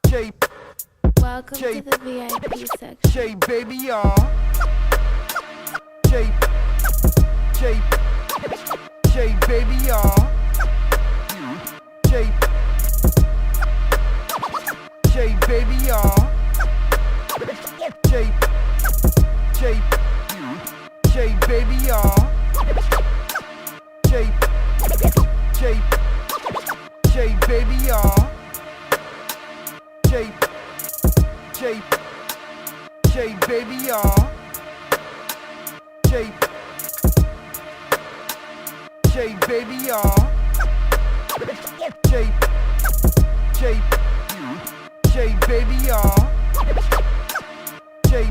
Shay, Welcome Shay, to the VIP section. Shay, baby, y'all. Shay, Shay, Shay, baby, y'all. Shay, Shay, baby, y'all. Shay, Shay, Shay, baby, y'all. Shay, Shay, Shay, baby, y'all. Shay, Shay, Shay, baby, y'all. Shay, Shay, baby, y'all. Shay, Shay, Shay, baby, y'all. Shay,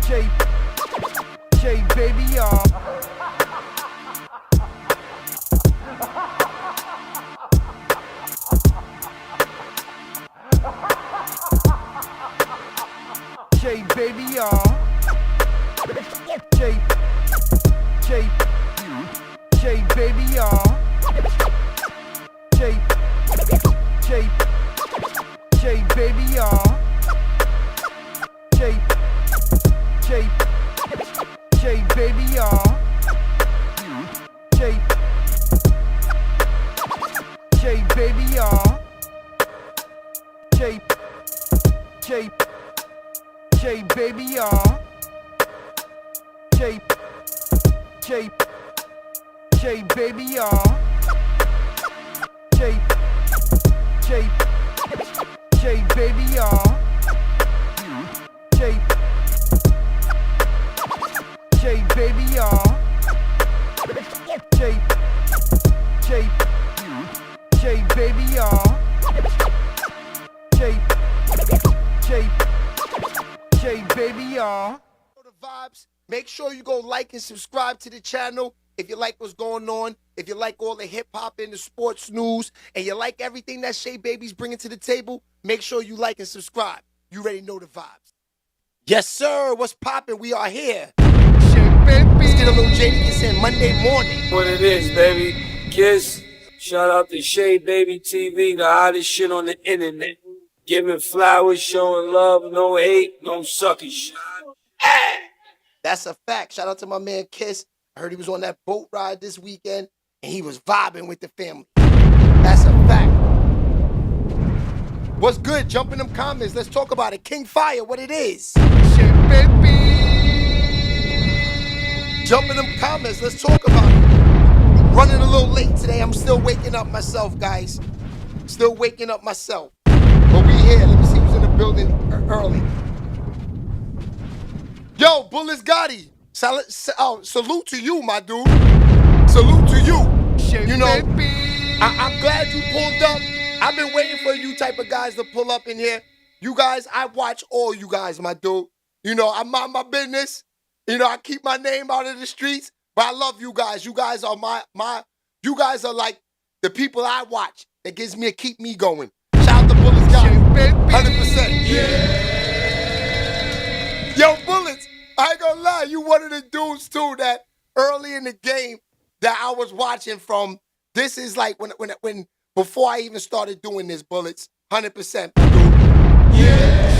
Shay, Shay, baby, y'all. Shay, baby, y'all. Shay, Shay, Shay, baby, y'all. Shay, Shay, Shay, baby, y'all. Shay, Shay, Shay, baby, y'all. Shay, Shay, baby, y'all. Shay, Shay, Shay, baby, y'all. Shay, Shay, Shay, baby, y'all. Shay, Shay, Shay, baby, y'all. Shay, Shay, baby, y'all. Shay, Shay, Shay, baby, y'all. Shay, Shay, Shay, baby, y'all. The vibes. Make sure you go like and subscribe to the channel if you like what's going on, if you like all the hip-hop and the sports news, and you like everything that Shay Baby's bringing to the table. Make sure you like and subscribe. You already know the vibes. Yes, sir. What's poppin'? We are here. Shay Baby. Let's get a little Jadakiss in Monday morning. What it is, baby. Kiss. Shout out to Shay Baby TV, the hottest shit on the internet. Giving flowers, showing love, no hate, no sucky shit. That's a fact. Shout out to my man Kiss. I heard he was on that boat ride this weekend, and he was vibing with the family. That's a fact. What's good? Jump in them comments. Let's talk about it. King Fire, what it is. Shit, baby. Jump in them comments. Let's talk about it. Running a little late today. I'm still waking up myself, guys. Still waking up myself. But we here. Let me see who's in the building early. Yo, Bullets Gotti. Salute to you, my dude. Salute to you. You know, I'm glad you pulled up. I've been waiting for you type of guys to pull up in here. You guys, I watch all you guys, my dude. You know, I mind my business. You know, I keep my name out of the streets, but I love you guys. You guys are you guys are like the people I watch that keep me going. Shout out to Bullets Gotti. 100%. Yeah. Yo, Bullets, I ain't gonna lie, you one of the dudes too that early in the game that I was watching from. This is like when before I even started doing this, Bullets, 100%. Yeah.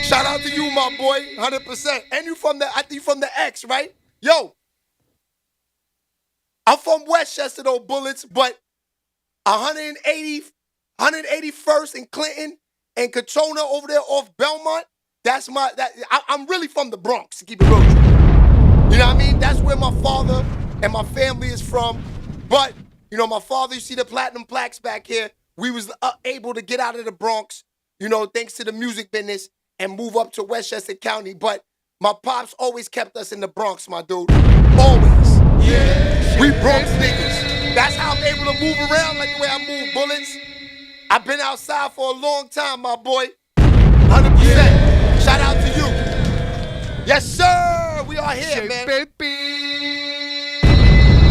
Shout out to you, my boy, 100%. And I think you from the X, right? Yo, I'm from Westchester though, Bullets, but 181st and Clinton and Katona over there off Belmont. I'm really from the Bronx, to keep it real with you. You know what I mean? That's where my father and my family is from. But, you know, my father, you see the platinum plaques back here. We was able to get out of the Bronx, you know, thanks to the music business and move up to Westchester County. But my pops always kept us in the Bronx, my dude. Always. Yeah. We Bronx niggas. That's how I'm able to move around like the way I move, Bullets. I've been outside for a long time, my boy. 100%. Yeah. Shout out to you. Yes, sir. We are here, man. Baby.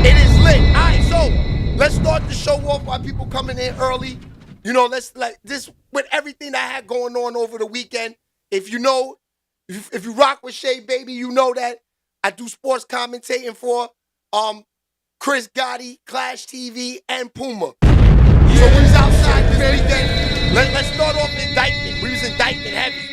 It is lit. All right, so let's start the show off while people coming in early. You know, let's like this with everything that I had going on over the weekend. If you know, if you rock with Shay Baby, you know that I do sports commentating for Chris Gotti, Clashtv, and Puma. Yeah. So we was outside weekend. Let's start off indictment. We was indictment heavy.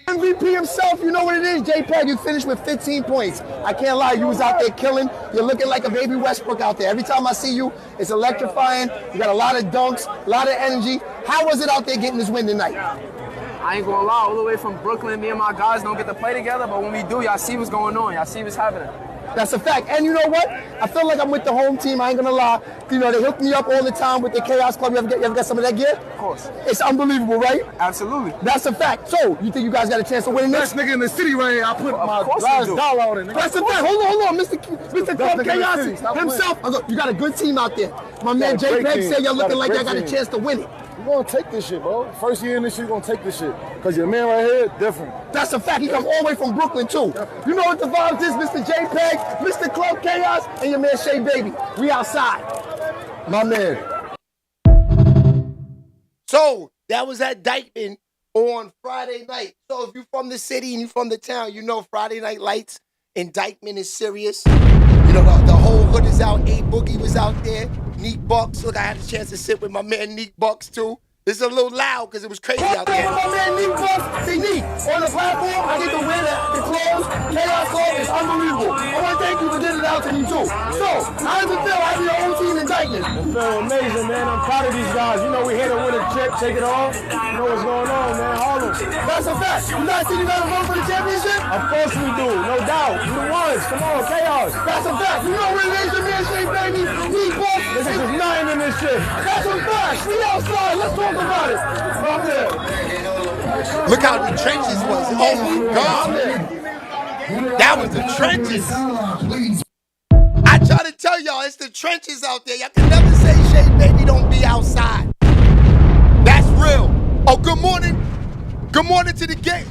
MVP himself, you know what it is, JPEG. You finished with 15 points. I can't lie, you was out there killing. You're looking like a baby Westbrook out there. Every time I see you, it's electrifying. You got a lot of dunks, a lot of energy. How was it out there getting this win tonight? I ain't gonna lie, all the way from Brooklyn, me and my guys don't get to play together, but when we do, y'all see what's going on. Y'all see what's happening. That's a fact. And you know what? I feel like I'm with the home team. I ain't gonna lie. You know, they hook me up all the time with the Chaos Club. You ever got some of that gear? Of course. It's unbelievable, right? Absolutely. That's a fact. So, you think you guys got a chance to win this? Best nigga in the city right here. I put my last dollar on it. That's the fact. Hold on. Mr. Club Chaos himself. Look, you got a good team out there. My man JPEG said y'all looking like y'all got a chance to win it. You're gonna take this shit, bro. First year in this shit, you're gonna take this shit. Cause your man right here, different. That's a fact. He come all the way from Brooklyn, too. You know what the vibes is, Mr. JPEG, Mr. Club Chaos, and your man Shay Baby. We outside. My man. So, that was at Dykeman on Friday night. So, if you're from the city and you're from the town, you know Friday Night Lights in Dykeman is serious. You know, the whole hood is out. A Boogie was out there. Neek Bucks. Look, I had a chance to sit with my man Neek Bucks, too. This is a little loud because it was crazy out there. My man Neek Bucks. See, Neek, on the platform, I get to wear the clothes. Chaos Club is unbelievable. I want to thank you for getting it out to me, too. So, how does it feel having your own team in Dykeman? It feels amazing, man. I'm proud of these guys. You know, we here to win a chip, take it all. You know what's going on, man. Harlem. That's a fact. You guys think you got to run for the championship? Of course we do, no doubt. We the ones. Come on, Chaos. That's a fact. You know what it is, your man Shay Baby, Neek Bucks. This is nothing in this shit. That's a fact. We outside. Let's talk about it. Right there. Look how the trenches was. Oh, my God. That was the trenches. I try to tell y'all, it's the trenches out there. Y'all can never say Shay Baby don't be outside. That's real. Oh, good morning. Good morning to the game,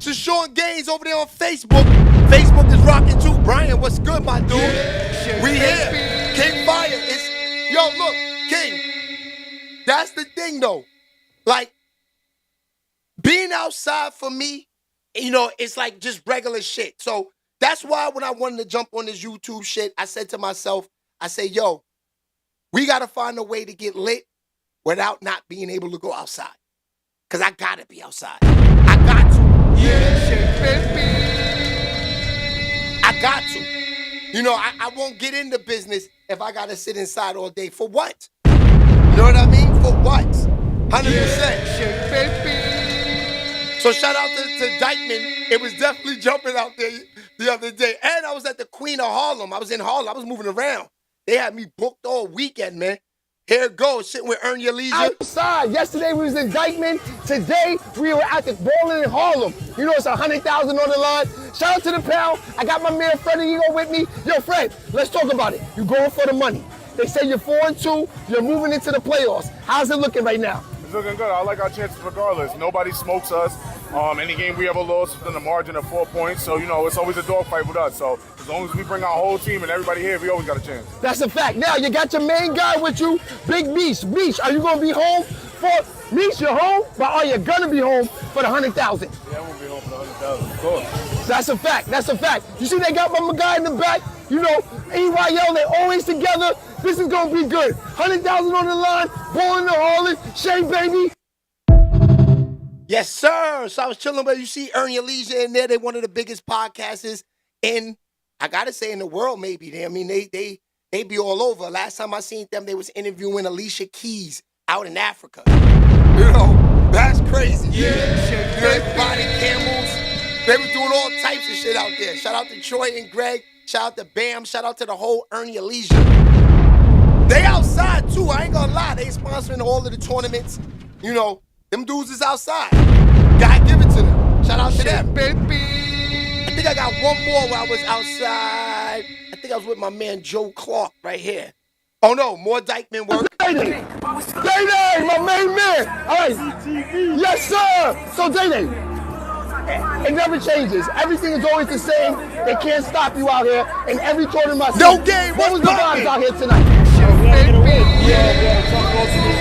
to Sean Gaines over there on Facebook. Facebook is rocking too. Brian, what's good, my dude? We here. King Fire is, yo, look, King. That's the thing, though. Like, being outside for me, you know, it's like just regular shit. So that's why when I wanted to jump on this YouTube shit, I said to myself, I say, yo, we got to find a way to get lit without not being able to go outside. Because I got to be outside. I got to. Yeah, shit, baby. I got to. You know, I won't get into business if I got to sit inside all day. For what? You know what I mean? For what? 100%. Shit, baby. So shout out to Dykeman. It was definitely jumping out there the other day. And I was at the Queen of Harlem. I was in Harlem. I was moving around. They had me booked all weekend, man. Here it goes, sitting with Earn Your Leisure. Outside. Yesterday we was in Dykeman. Today we were at the bowling in Harlem. You know it's 100,000 on the line. Shout out to the pal. I got my man Freddie Ego with me. Yo, Fred, let's talk about it. You going for the money. They say you're 4-2. You're moving into the playoffs. How's it looking right now? It's looking good. I like our chances regardless. Nobody smokes us. Any game we ever lost within the margin of 4 points. So, you know, it's always a dogfight with us. So, as long as we bring our whole team and everybody here, we always got a chance. That's a fact. Now, you got your main guy with you, Big Meesh. Meesh, are you going to be home for Meesh? You're home, but are you going to be home for the 100,000? Yeah, I won't be home for the 100,000, of course. That's a fact. That's a fact. You see they got my guy in the back? You know, EYL, they always together. This is going to be good. 100,000 on the line, bowling the Harlem, Shay Baby. Yes, sir. So I was chilling, but you see Earn Your Leisure in there. They're one of the biggest podcasters in, I gotta say, in the world, maybe. I mean, they be all over. Last time I seen them, they was interviewing Alicia Keys out in Africa. You know, that's crazy. Yeah. Body camels. They was doing all types of shit out there. Shout out to Troy and Greg. Shout out to Bam. Shout out to the whole Earn Your Leisure. They outside, too. I ain't gonna lie. They sponsoring all of the tournaments. You know, them dudes is outside. Gotta give it to them. Shout out to them. Baby. I think I got one more where I was outside. I think I was with my man Joe Clark right here. Oh no, more Dykeman work. Day-Day, my main man. All right. Yes, sir. So Day-Day, it never changes. Everything is always the same. They can't stop you out here. In every tournament, No game. what was the poppin'? vibes out here tonight? We had to get a win. Yeah, tough loss to this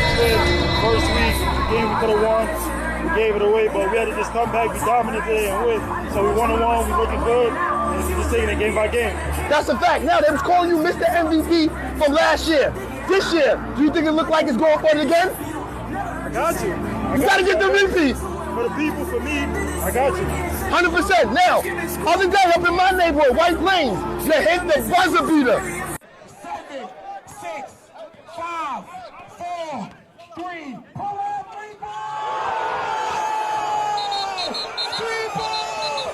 first week. Game we could have won. We gave it away, but we had to just come back, be dominant today, and win. So we 1-1. We looking good. And we're just taking it game by game. That's a fact. Now, they was calling you Mr. MVP from last year. This year, do you think it look like it's going for it again? I got you. You gotta get the repeat. For the people, for me, I got you. 100%. Now, other day up in my neighborhood, White Plains, you hit the buzzer beater. 7, 6, 5, 4, 3, pull up, 3 ball! 3 ball!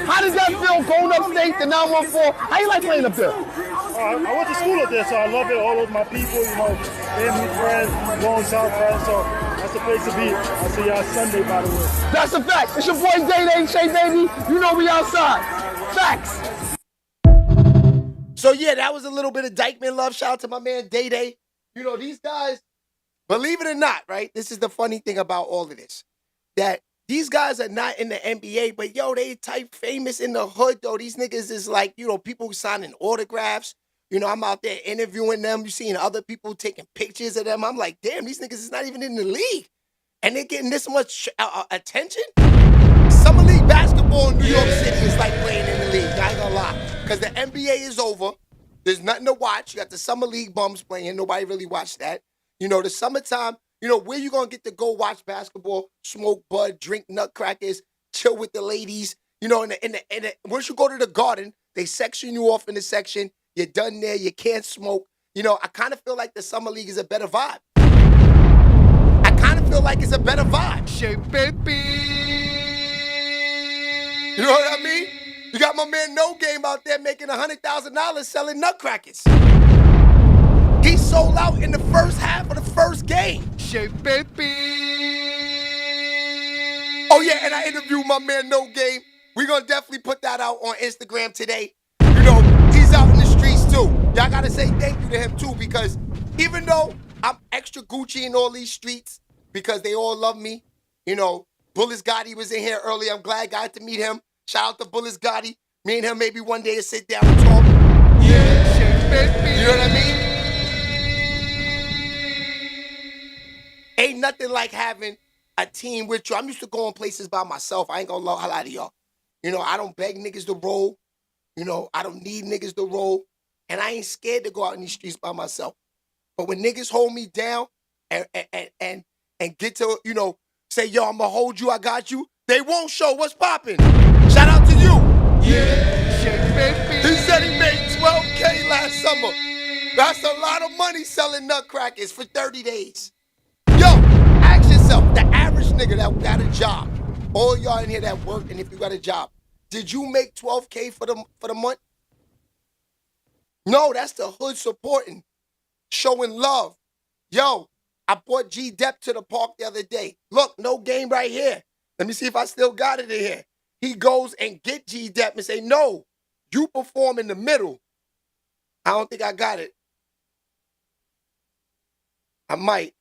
How does that feel going upstate to 914? How you like playing up there? I went to school up there, so I love it. All of my people, you know, family, friends, long South friends, so that's the place to be. I'll see y'all Sunday, by the way. That's a fact. It's your boy Day Shay, baby. You know we outside. Facts. So yeah, that was a little bit of Dykeman love. Shout out to my man Day. You know, these guys, believe it or not, right? This is the funny thing about all of this. That these guys are not in the NBA, but yo, they type famous in the hood, though. These niggas is like, you know, people signing autographs. You know, I'm out there interviewing them. You seeing other people taking pictures of them. I'm like, damn, these niggas is not even in the league. And they're getting this much attention? Summer League basketball in New York City is like playing in the league. I ain't gonna lie. Because the NBA is over. There's nothing to watch. You got the Summer League bums playing. Nobody really watched that. You know, the summertime, you know, where you gonna get to go watch basketball, smoke bud, drink nutcrackers, chill with the ladies. You know, and once you go to the Garden, they section you off in the section. You're done there. You can't smoke. You know, I kind of feel like the Summer League is a better vibe. I kind of feel like it's a better vibe. Shay, baby. You know what I mean? You got my man No Game out there making $100,000 selling nutcrackers. He sold out in the first half of the first game. Shay, baby. Oh, yeah, and I interviewed my man No Game. We're going to definitely put that out on Instagram today. You know, he's out in the streets, too. Y'all got to say thank you to him, too, because even though I'm extra Gucci in all these streets because they all love me, you know, Bullis Gotti was in here earlier. I'm glad I got to meet him. Shout out to Bullis Gotti. Me and him maybe one day to sit down and talk. Yeah, shit, baby. You know what I mean? Ain't nothing like having a team with you. I'm used to going places by myself. I ain't gonna lie to y'all. You know, I don't beg niggas to roll. You know, I don't need niggas to roll. And I ain't scared to go out in these streets by myself. But when niggas hold me down and get to, you know, say, yo, I'm gonna hold you, I got you, they won't show what's popping. Shout out to you. Yeah, shit, baby. He said he made $12K last summer. That's a lot of money selling nutcrackers for 30 days. Yo, ask yourself, the average nigga that got a job, all y'all in here that work, and if you got a job, did you make $12K for the month? No, that's the hood supporting, showing love. Yo, I brought G-Dep to the park the other day. Look, No Game right here. Let me see if I still got it in here. He goes and get G-Dep and say, no, you perform in the middle. I don't think I got it. I might.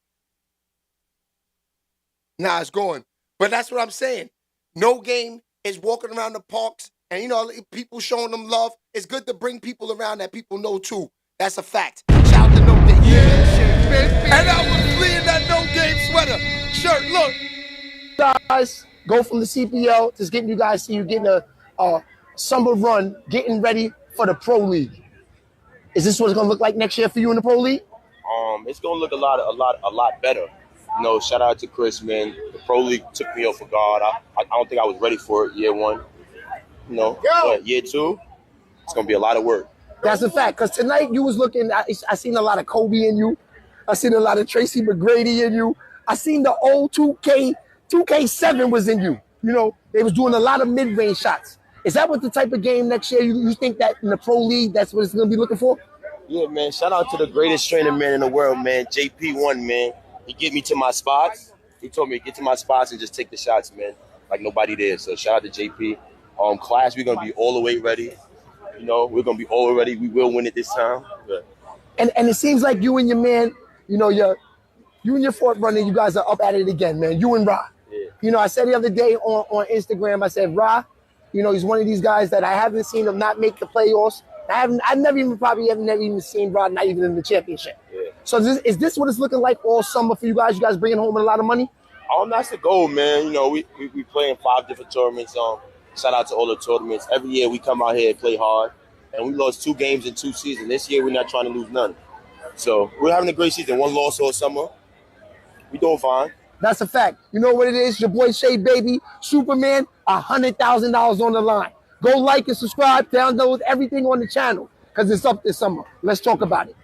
Nah, it's going. But that's what I'm saying. No Game is walking around the parks and, you know, people showing them love. It's good to bring people around that people know, too. That's a fact. Shout out to No Game. Yeah, shit, baby. And I was fleeing that No Game sweater. Shirt, look. Guys, go from the CPL, just getting you guys see you getting a summer run, getting ready for the Pro League. Is this what it's gonna look like next year for you in the Pro League? It's gonna look a lot better. You know, shout out to Chris, man. The Pro League took me up for guard. I don't think I was ready for it year one. You know, but year two, it's gonna be a lot of work. That's a fact. Cause tonight you was looking. I seen a lot of Kobe in you. I seen a lot of Tracy McGrady in you. I seen the old 2K7 was in you. You know, they was doing a lot of mid-range shots. Is that what the type of game next year you think that in the Pro League, that's what it's going to be looking for? Yeah, man. Shout out to the greatest trainer, man, in the world, man. JP1, man. He get me to my spots. He told me to get to my spots and just take the shots, man, like nobody did. So shout out to JP. Class, we're going to be all the way ready. You know, we're going to be all ready. We will win it this time. But. And it seems like you and your man, you know, you and your Fort Runner, you guys are up at it again, man. You and Ra. Yeah. You know, I said the other day on Instagram, I said, Ra, you know, he's one of these guys that I haven't seen him not make the playoffs. I've never even seen Ra not even in the championship. Yeah. So is this what it's looking like all summer for you guys? You guys bringing home a lot of money? That's the goal, man. You know, we play in 5 different tournaments. Shout out to all the tournaments. Every year we come out here and play hard. And we lost 2 games in 2 seasons. This year we're not trying to lose none. So we're having a great season. One loss all summer. We doing fine. That's a fact. You know what it is? Your boy Shay Baby, Superman, $100,000 on the line. Go like and subscribe, download everything on the channel because it's up this summer. Let's talk about it.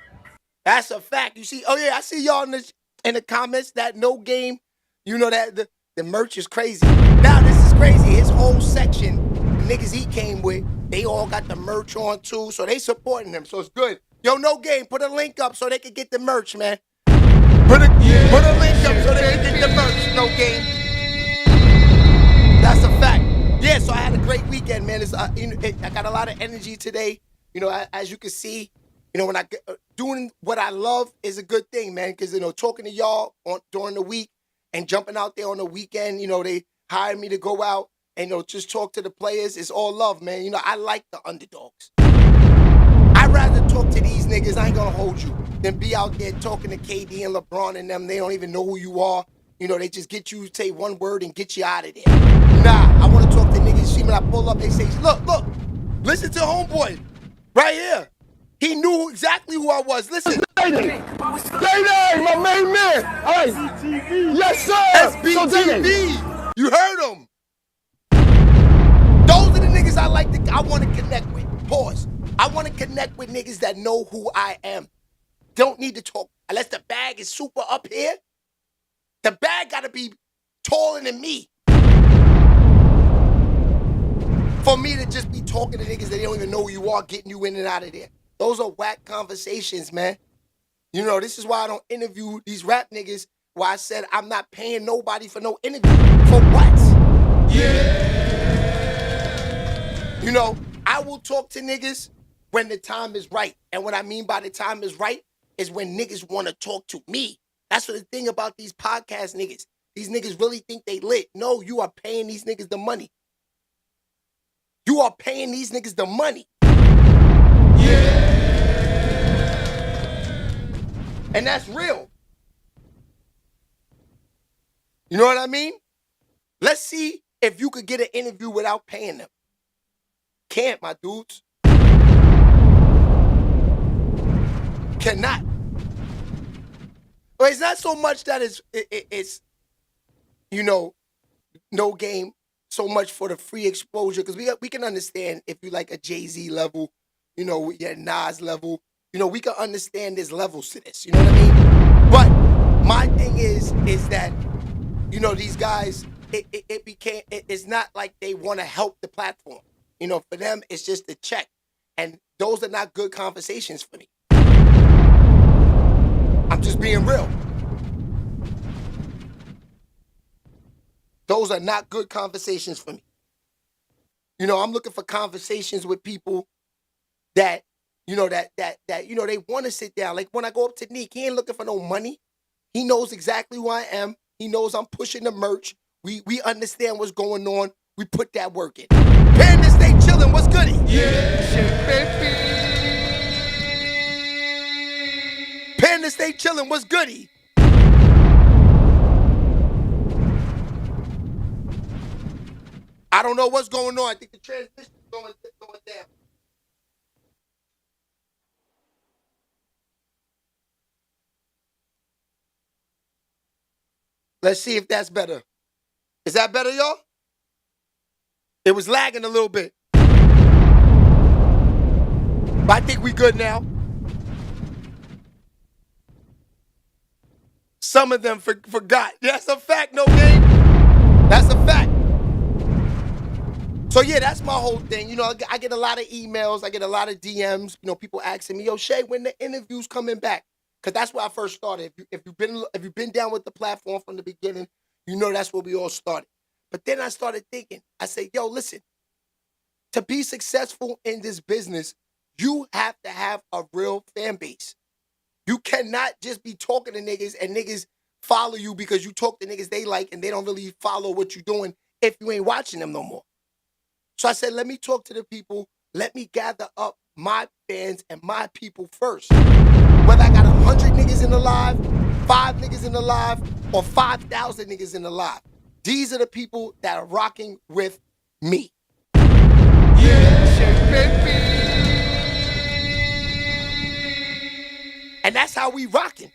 That's a fact. You see, oh yeah, I see y'all in the comments that no game, you know that the merch is crazy. Now this is crazy. His whole section, the niggas he came with, they all got the merch on too, so they supporting him. So it's good. Yo, no game, put a link up so they can get the merch, man. Put a link up so they can get the merch. No game. That's a fact. Yeah, so I had a great weekend, man. It's, I got a lot of energy today. You know, as you can see, you know, when I doing what I love is a good thing, man. Because, you know, talking to y'all during the week and jumping out there on the weekend, you know, they hired me to go out and, you know, just talk to the players. It's all love, man. You know, I like the underdogs. I'd rather talk to these niggas, I ain't gonna hold you, than be out there talking to KD and LeBron and them. They don't even know who you are. You know, they just get you, say one word and get you out of there. Nah, I want to talk to niggas. See, when I pull up, they say, look, listen to homeboy right here. He knew exactly who I was. Listen. Day-Day, my main man. All right. Yes, sir. SBTV. You heard him. Those are the niggas I want to connect with. Pause. I want to connect with niggas that know who I am. Don't need to talk. Unless the bag is super up here, the bag got to be taller than me. For me to just be talking to niggas that they don't even know who you are, getting you in and out of there. Those are whack conversations, man. You know, this is why I don't interview these rap niggas. Why I said I'm not paying nobody for no interview. For what? Yeah. You know, I will talk to niggas when the time is right. And what I mean by the time is right is when niggas want to talk to me. That's what the thing about these podcast niggas. These niggas really think they lit. No, you are paying these niggas the money. You are paying these niggas the money. Yeah. And that's real. You know what I mean? Let's see if you could get an interview without paying them. Can't, my dudes. Cannot. But it's not so much that it's you know, no game so much for the free exposure, because we can understand if you like a Jay-Z level, you know, your Nas level, you know, we can understand there's levels to this, you know what I mean? But my thing is that, you know, these guys, it's not like they want to help the platform. You know, for them, it's just a check. And those are not good conversations for me. I'm just being real. Those are not good conversations for me. You know, I'm looking for conversations with people that, you know, that you know, they want to sit down. Like when I go up to Neek, he ain't looking for no money. He knows exactly who I am. He knows I'm pushing the merch. We understand what's going on. We put that work in. Panda stay chilling. What's goody? Yeah, baby. Panda stay chilling. What's goody? I don't know what's going on. I think the transmission is going down. Let's see if that's better. Is that better, y'all? It was lagging a little bit. But I think we good now. Some of them forgot. That's a fact, no game. That's a fact. So yeah, that's my whole thing. You know, I get a lot of emails. I get a lot of DMs. You know, people asking me, yo, Shay, when the interview's coming back? Because that's where I first started. If you've been down with the platform from the beginning, you know that's where we all started. But then I started thinking, I said, yo, listen, to be successful in this business, you have to have a real fan base. You cannot just be talking to niggas and niggas follow you because you talk to niggas they like and they don't really follow what you're doing if you ain't watching them no more. So I said, let me talk to the people. Let me gather up my fans and my people first. Whether I got 100 niggas in the live, 5 niggas in the live, or 5,000 niggas in the live. These are the people that are rocking with me. Yeah, baby. And that's how we rocking.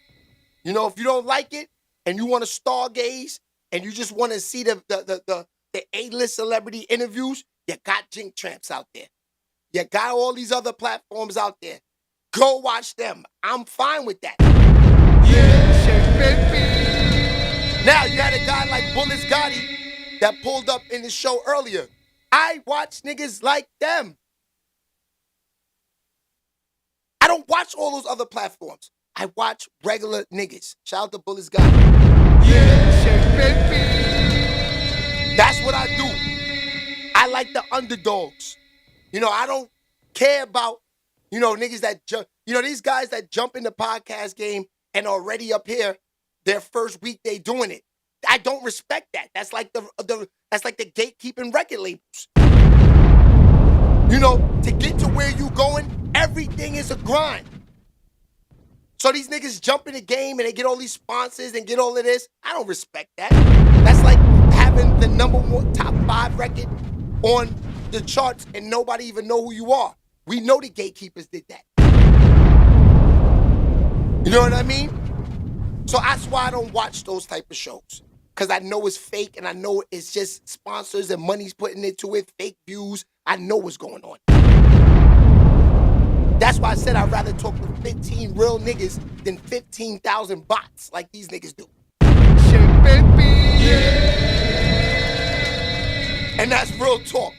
You know, if you don't like it and you want to stargaze and you just want to see the A-list celebrity interviews, you got Jink Tramps out there. You got all these other platforms out there. Go watch them. I'm fine with that. Now, you had a guy like Bullets Gotti that pulled up in the show earlier. I watch niggas like them. I don't watch all those other platforms. I watch regular niggas. Shout out to Bullets Gotti. That's what I do. I like the underdogs. You know, I don't care about, you know, niggas that jump. You know, these guys that jump in the podcast game and already up here, their first week they doing it. I don't respect that. That's like the gatekeeping record labels. You know, to get to where you going, everything is a grind. So these niggas jump in the game and they get all these sponsors and get all of this. I don't respect that. That's like having the number one top 5 record on the charts and nobody even know who you are. We know the gatekeepers did that. You know what I mean? So that's why I don't watch those type of shows. Because I know it's fake and I know it's just sponsors and money's putting into it, fake views. I know what's going on. That's why I said I'd rather talk to 15 real niggas than 15,000 bots like these niggas do. And that's real talk,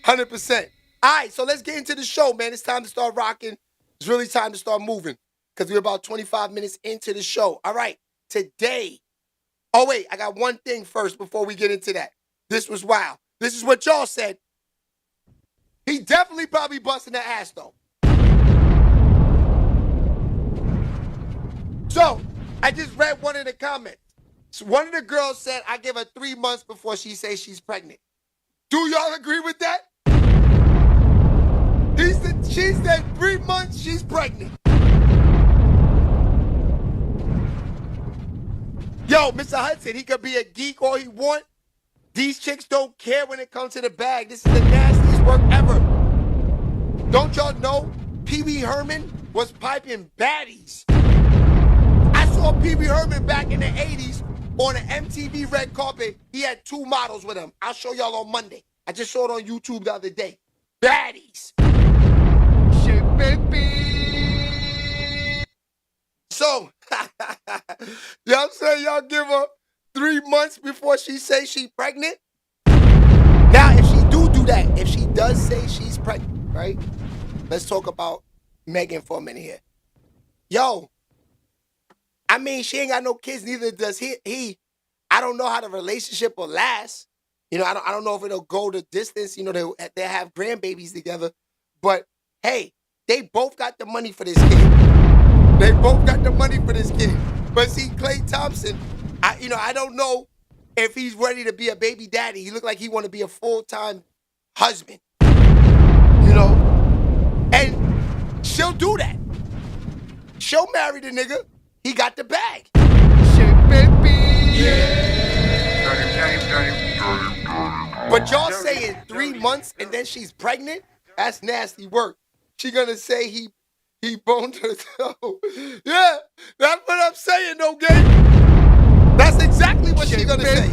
100%. All right, so let's get into the show, man. It's time to start rocking. It's really time to start moving because we're about 25 minutes into the show. All right, today. Oh, wait, I got one thing first before we get into that. This was wild. This is what y'all said. He definitely probably busting the ass, though. So, I just read one of the comments. So one of the girls said, I give her 3 months before she says she's pregnant. Do y'all agree with that? She said 3 months, she's pregnant. Yo, Mr. Hudson, he could be a geek all he want. These chicks don't care when it comes to the bag. This is the nastiest work ever. Don't y'all know Pee Wee Herman was piping baddies? I saw Pee Wee Herman back in the 80s on an MTV red carpet. He had 2 models with him. I'll show y'all on Monday. I just saw it on YouTube the other day. Baddies. So, you know what I'm saying? Y'all give her 3 months before she says she's pregnant. Now, if she do that, if she does say she's pregnant, right? Let's talk about Megan for a minute here. Yo, I mean, she ain't got no kids, neither does he. I don't know how the relationship will last. You know, I don't know if it'll go the distance. You know, they have grandbabies together. But, hey, they both got the money for this kid. They both got the money for this kid. But see, Klay Thompson, I don't know if he's ready to be a baby daddy. He looked like he want to be a full-time husband. You know? And she'll do that. She'll marry the nigga. He got the bag. But y'all saying 3 months and then she's pregnant? That's nasty work. She gonna say he boned her toe. Yeah, that's what I'm saying, no game. That's exactly what she gonna say.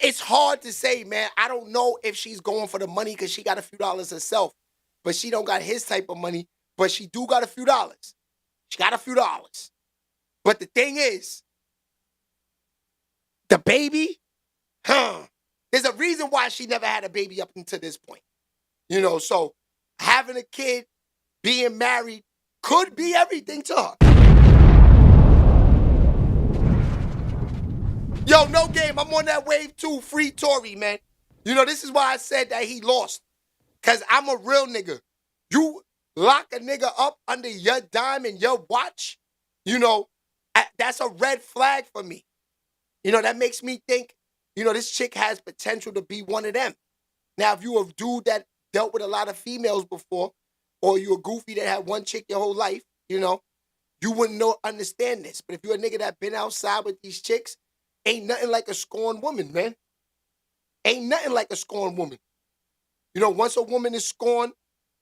It's hard to say, man. I don't know if she's going for the money because she got a few dollars herself. But she don't got his type of money. But she do got a few dollars. She got a few dollars. But the thing is, the baby, there's a reason why she never had a baby up until this point. You know, so having a kid, being married, could be everything to her. Yo, no game. I'm on that wave too. Free Tory, man. You know, this is why I said that he lost. Because I'm a real nigga. You lock a nigga up under your dime and your watch, you know, that's a red flag for me. You know, that makes me think, you know, this chick has potential to be one of them. Now, if you a dude that dealt with a lot of females before, or you a goofy that had one chick your whole life, you know, you wouldn't understand this. But if you're a nigga that been outside with these chicks, ain't nothing like a scorned woman, man. Ain't nothing like a scorned woman. You know, once a woman is scorned,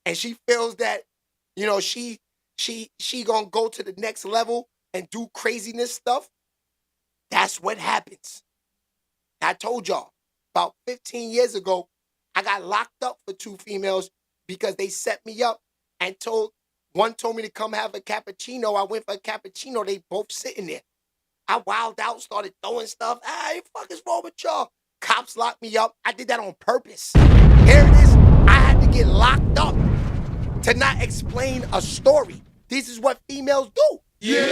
and she feels that, you know, she gonna go to the next level and do craziness stuff, that's what happens. I told y'all, about 15 years ago, I got locked up for 2 females because they set me up and one told me to come have a cappuccino. I went for a cappuccino. They both sitting there. I wilded out, started throwing stuff. Hey, fuck is wrong with y'all? Cops locked me up. I did that on purpose. Here it is. I had to get locked up to not explain a story. This is what females do. Yeah,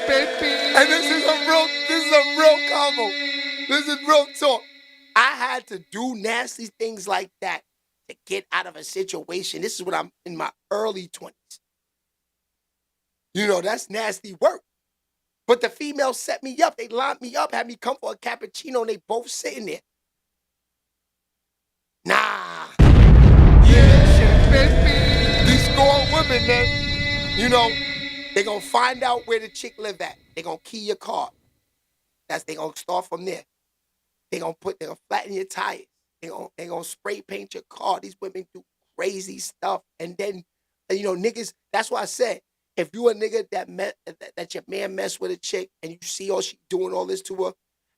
baby. And this is a real combo. This is real talk. I had to do nasty things like that to get out of a situation. This is when I'm in my early 20s. You know, that's nasty work. But the females set me up. They lined me up, had me come for a cappuccino, and they both sitting there. Nah. Yeah, baby. These scorn women, man. You know, they gonna find out where the chick live at. They gonna key your car. They gonna start from there. They gonna flatten your tires. They gonna spray paint your car. These women do crazy stuff. And then, you know, niggas, that's why I said, if you a nigga that your man mess with a chick and you see she doing all this to her,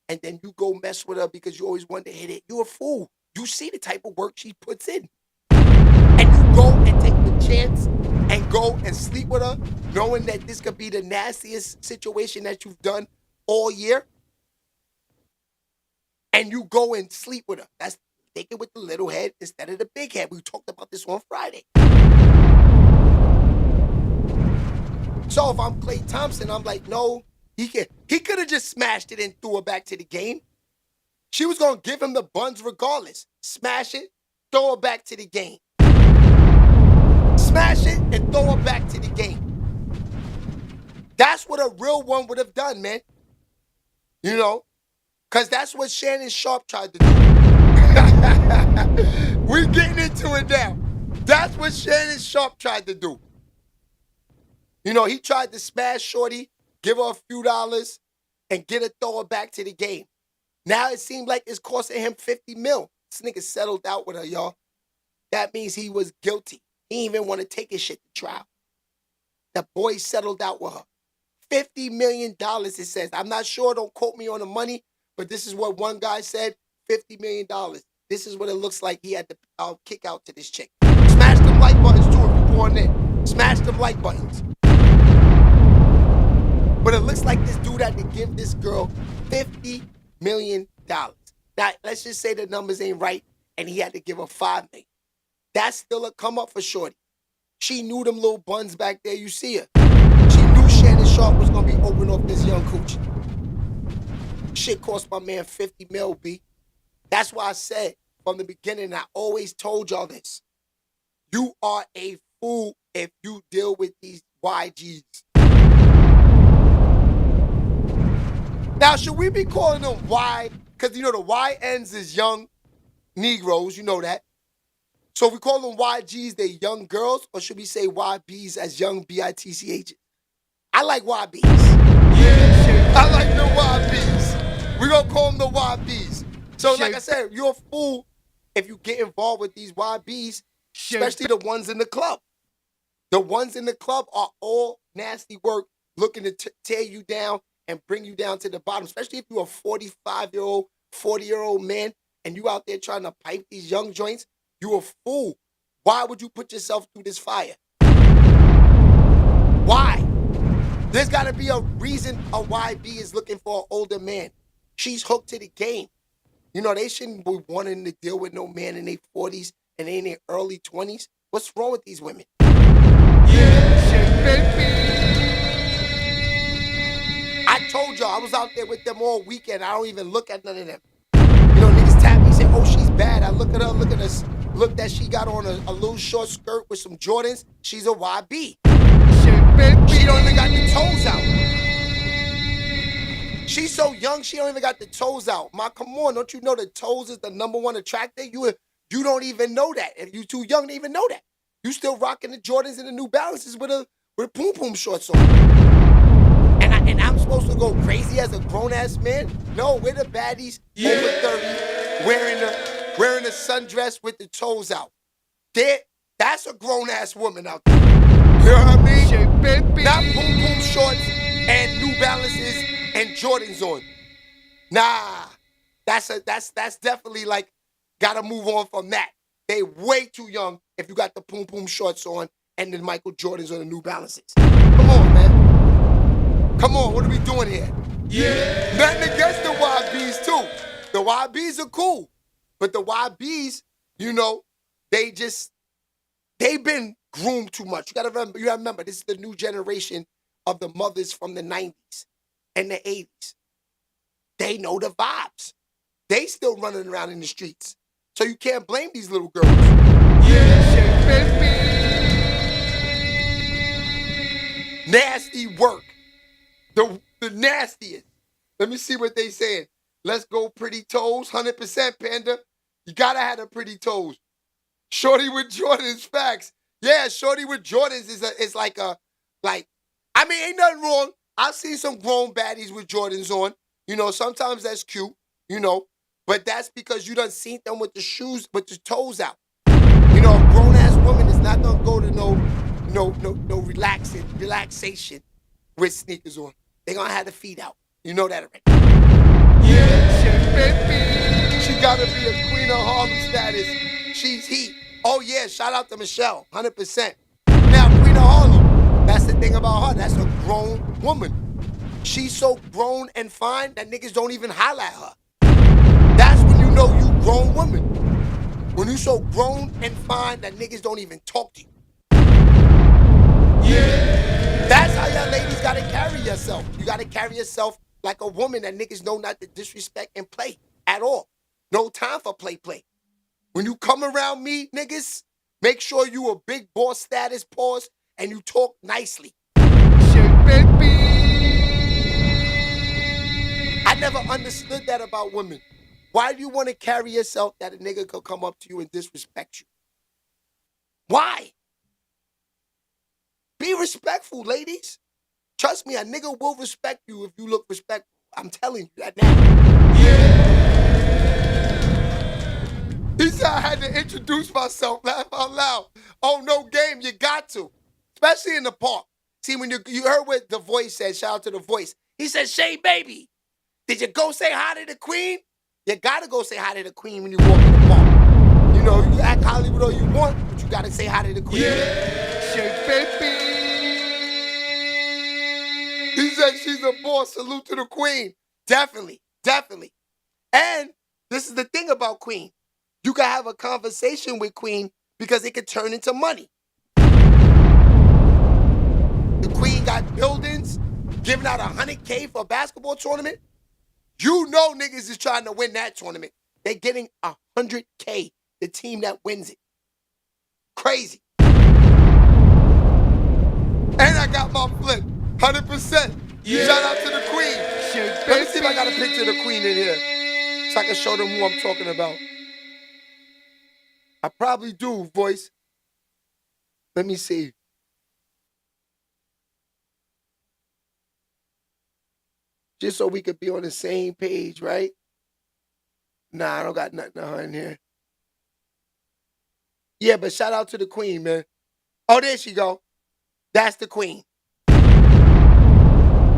and then you go mess with her because you always wanted to hit it, you a fool. You see the type of work she puts in. And you go and take the chance and go and sleep with her, knowing that this could be the nastiest situation that you've done all year. And you go and sleep with her. That's thinking with the little head instead of the big head. We talked about this on Friday. So if I'm Klay Thompson, I'm like, no, he could have just smashed it and threw her back to the game. She was going to give him the buns regardless. Smash it, throw her back to the game. Smash it and throw her back to the game. That's what a real one would have done, man. You know? Because that's what Shannon Sharpe tried to do. We're getting into it now. That's what Shannon Sharpe tried to do. You know, he tried to smash Shorty, give her a few dollars, and get her throw her back to the game. Now it seems like it's costing him $50 million. This nigga settled out with her, y'all. That means he was guilty. He didn't even want to take his shit to trial. The boy settled out with her. $50 million, it says. I'm not sure, don't quote me on the money, but this is what one guy said, $50 million. This is what it looks like he had to kick out to this chick. Smash them like buttons too if you're born in. Smash them like buttons. But it looks like this dude had to give this girl $50 million. Now, let's just say the numbers ain't right, and he had to give her $5 million. That's still a come up for Shorty. She knew them little buns back there, you see her. She knew Shannon Sharpe was going to be open off this young coochie. Shit cost my man $50 million, B. That's why I said from the beginning, I always told y'all this. You are a fool if you deal with these YGs. Now, should we be calling them Y? Because, you know, the Y ends is young Negroes. You know that. So if we call them YGs, they young girls, or should we say YBs as young BITCHs? I like YBs. Yeah, I like the YBs. We're going to call them the YBs. So like I said, you're a fool if you get involved with these YBs, especially the ones in the club. The ones in the club are all nasty work, looking to tear you down and bring you down to the bottom, especially if you're a 45-year-old, 40-year-old man, and you out there trying to pipe these young joints. You a fool. Why would you put yourself through this fire? Why? There's got to be a reason a YB is looking for an older man. She's hooked to the game. You know, they shouldn't be wanting to deal with no man in their 40s and in their early 20s. What's wrong with these women? Yeah, baby. I told y'all, I was out there with them all weekend. I don't even look at none of them. You know, niggas tap me, say, oh, she's bad. I look at her, look at us. Look that she got on a little short skirt with some Jordans. She's a YB. She don't even got the toes out. She's so young, she don't even got the toes out. Come on, don't you know the toes is the #1 attractor? You don't even know that. If you too young to even know that. You still rocking the Jordans and the New Balances with poom poom shorts on. And I'm supposed to go crazy as a grown-ass man? No, we're the baddies over 30, wearing a sundress with the toes out. That's a grown-ass woman out there. You know what I mean? Not boom shorts and New Balances and Jordans on. Nah. That's definitely like, gotta move on from that. They way too young if you got the boom shorts on and the Michael Jordans on the New Balances. Come on, man. Come on, what are we doing here? Yeah. Nothing against the YBs too. The YBs are cool. But the YBs, you know, they've been groomed too much. You gotta remember, this is the new generation of the mothers from the 90s and the 80s. They know the vibes. They still running around in the streets. So you can't blame these little girls. Yeah, nasty work. The nastiest. Let me see what they saying. Let's go pretty toes. 100% Panda. You gotta have the pretty toes. Shorty with Jordans, facts. Yeah, shorty with Jordans is like, I mean, ain't nothing wrong. I've seen some grown baddies with Jordans on. You know, sometimes that's cute, you know. But that's because you done seen them with the shoes, with the toes out. You know, a grown-ass woman is not gonna go to no relaxation with sneakers on. They gonna have the feet out. You know that already. Yeah, baby. She gotta be a queen of Harlem status. She's heat. Oh yeah, shout out to Michelle, 100%. Now, queen of Harlem, that's the thing about her. That's a grown woman. She's so grown and fine that niggas don't even holler at her. That's when you know you grown woman. When you so grown and fine that niggas don't even talk to you. Yeah. That's how y'all ladies gotta carry yourself. You gotta carry yourself like a woman that niggas know not to disrespect and play at all. No time for play. When you come around me, niggas, make sure you a big boss status, pause, and you talk nicely. Shit, baby. I never understood that about women. Why do you want to carry yourself that a nigga could come up to you and disrespect you? Why? Be respectful, ladies. Trust me, a nigga will respect you if you look respectful. I'm telling you that now. Yeah. He said I had to introduce myself, laugh out loud. Oh, no game, you got to. Especially in the park. See, when you heard what the voice said, shout out to the voice. He said, Shay, baby, did you go say hi to the queen? You gotta go say hi to the queen when you walk in the park. You know, you can act Hollywood all you want, but you gotta say hi to the queen. Yeah, Shay, baby. He said she's a boss. Salute to the queen. Definitely. And this is the thing about queen. You can have a conversation with queen because it could turn into money. The queen got buildings, giving out 100K for a basketball tournament. You know niggas is trying to win that tournament. They're getting 100K, the team that wins it. Crazy. And I got my flip. 100%. Yeah. Shout out to the queen. Let me see if I got a picture of the queen in here so I can show them who I'm talking about. I probably do, voice. Let me see. Just so we could be on the same page, right? Nah, I don't got nothing of her in here. Yeah, but shout out to the queen, man. Oh, there she go. That's the queen.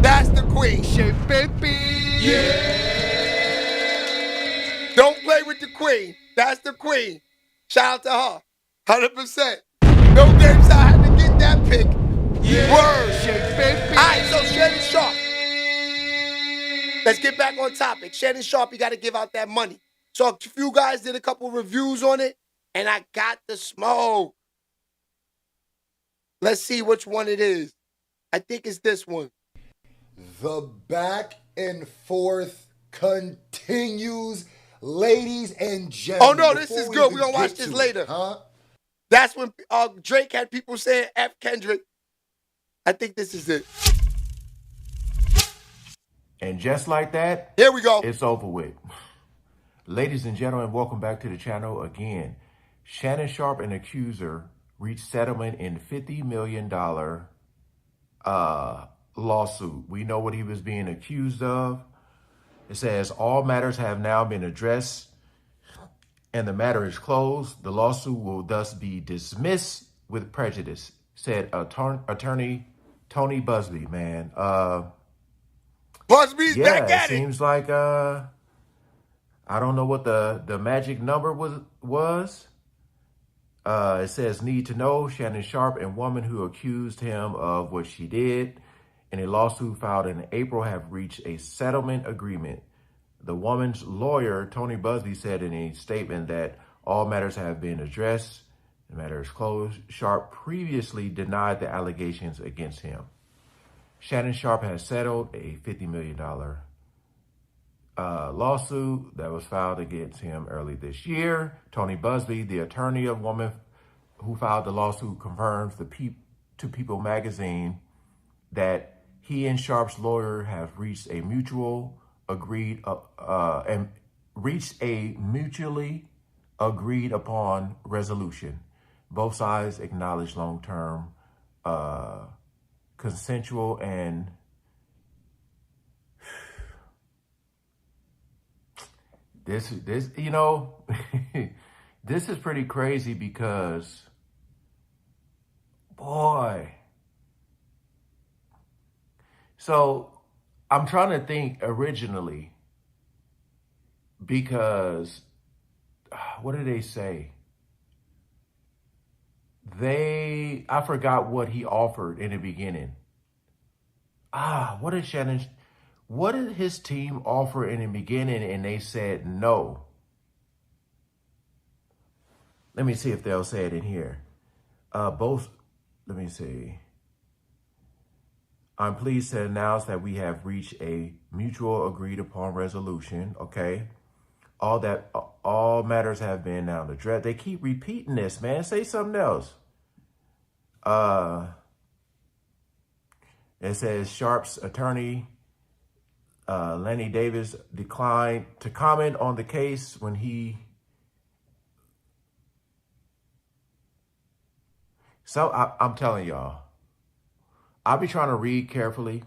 That's the queen. Shit, baby. Yeah. Don't play with the queen. That's the queen. Shout out to her. 100%. No games, I had to get that pick. Yeah. Word. Shit, baby. All right, so Shannon Sharpe. Let's get back on topic. Shannon Sharpe, you got to give out that money. So a few guys did a couple reviews on it, and I got the smoke. Let's see which one it is. I think it's this one. The back and forth continues, ladies and gentlemen. Oh, no, this is good. We're going to watch this later. Huh? That's when Drake had people saying F Kendrick. I think this is it. And just like that, here we go. It's over with. Ladies and gentlemen, welcome back to the channel again. Shannon Sharpe and accuser reached settlement in $50 million lawsuit. We know what he was being accused of. It says all matters have now been addressed and the matter is closed. The lawsuit will thus be dismissed with prejudice, said attorney Tony Busby, man. Busby's back Yeah, it at it. seems like I don't know what the magic number was. It says, need to know, Shannon Sharpe and woman who accused him of what she did in a lawsuit filed in April have reached a settlement agreement. The woman's lawyer, Tony Busby, said in a statement that all matters have been addressed. The matter is closed. Sharpe previously denied the allegations against him. Shannon Sharpe has settled a $50 million lawsuit that was filed against him early this year. Tony Busby, the attorney of woman who filed the lawsuit, confirms to People magazine that he and Sharpe's lawyer have reached a mutually agreed upon resolution. Both sides acknowledge long-term consensual and this you know this is pretty crazy because, boy, so I'm trying to think originally, because what did they say? I forgot what he offered in the beginning. What did his team offer in the beginning and they said no? Let me see if they'll say it in here. Let me see. I'm pleased to announce that we have reached a mutual agreed upon resolution. Okay. All matters have been now addressed. They keep repeating this, man. Say something else. It says Sharpe's attorney, Lenny Davis, declined to comment on the case when he... So I'm telling y'all, I'll be trying to read carefully,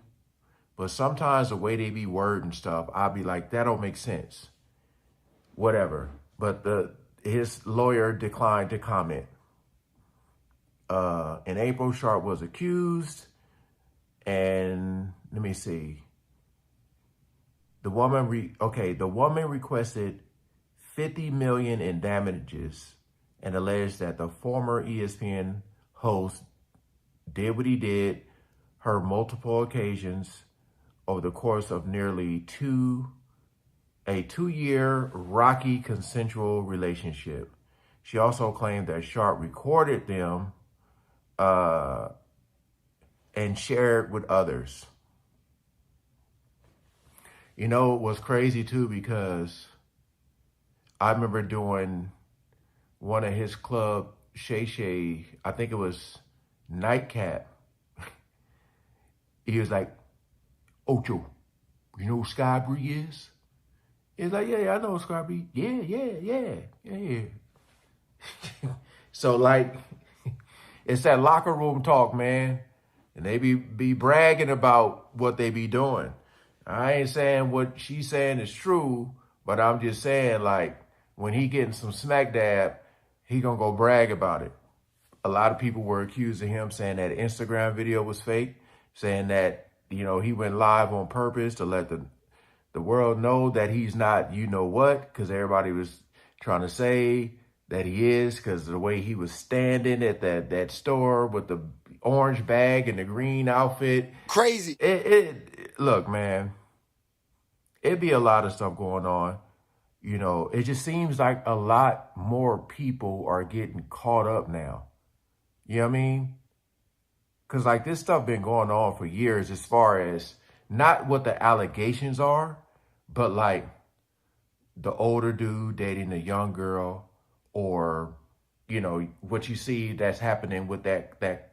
but sometimes the way they be wording stuff, I'll be like, that don't make sense. Whatever. But his lawyer declined to comment. In April, Sharpe was accused, and let me see. The woman requested $50 million in damages and alleged that the former ESPN host did what he did her multiple occasions over the course of nearly a 2-year rocky consensual relationship. She also claimed that Sharpe recorded them and shared with others. You know, it was crazy too, because I remember doing one of his club, Shay, I think it was Nightcap. He was like, Ocho, you know who Sky Bree is? He's like, yeah, I know Sky Bree. Yeah. So like, it's that locker room talk, man. And they be bragging about what they be doing. I ain't saying what she's saying is true, but I'm just saying, like, when he getting some smack dab, he gonna go brag about it. A lot of people were accusing him, saying that Instagram video was fake, saying that, you know, he went live on purpose to let the world know that he's not, you know what, because everybody was trying to say that he is, because of the way he was standing at that store with the orange bag and the green outfit. Crazy. Look, man, it'd be a lot of stuff going on. You know, it just seems like a lot more people are getting caught up now. You know what I mean? Because, like, this stuff been going on for years, as far as not what the allegations are, but, like, the older dude dating the young girl, or, you know, what you see that's happening with that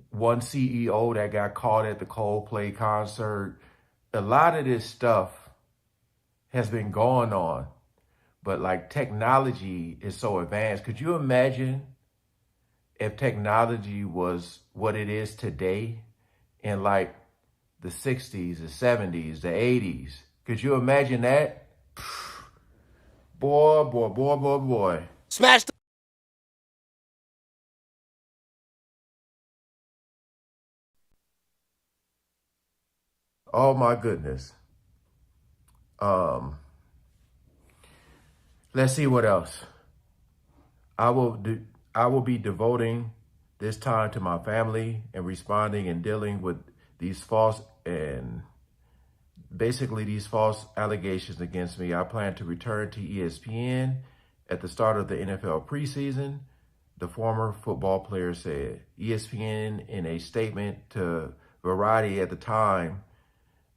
one CEO that got caught at the Coldplay concert. A lot of this stuff has been going on, but like, technology is so advanced. Could you imagine if technology was what it is today in like the 60s, the 70s, the 80s? Could you imagine that? Boy. Smash the Oh my goodness. Let's see what else. I will be devoting this time to my family and responding and dealing with these false allegations against me. I plan to return to ESPN at the start of the NFL preseason, the former football player said. ESPN, in a statement to Variety at the time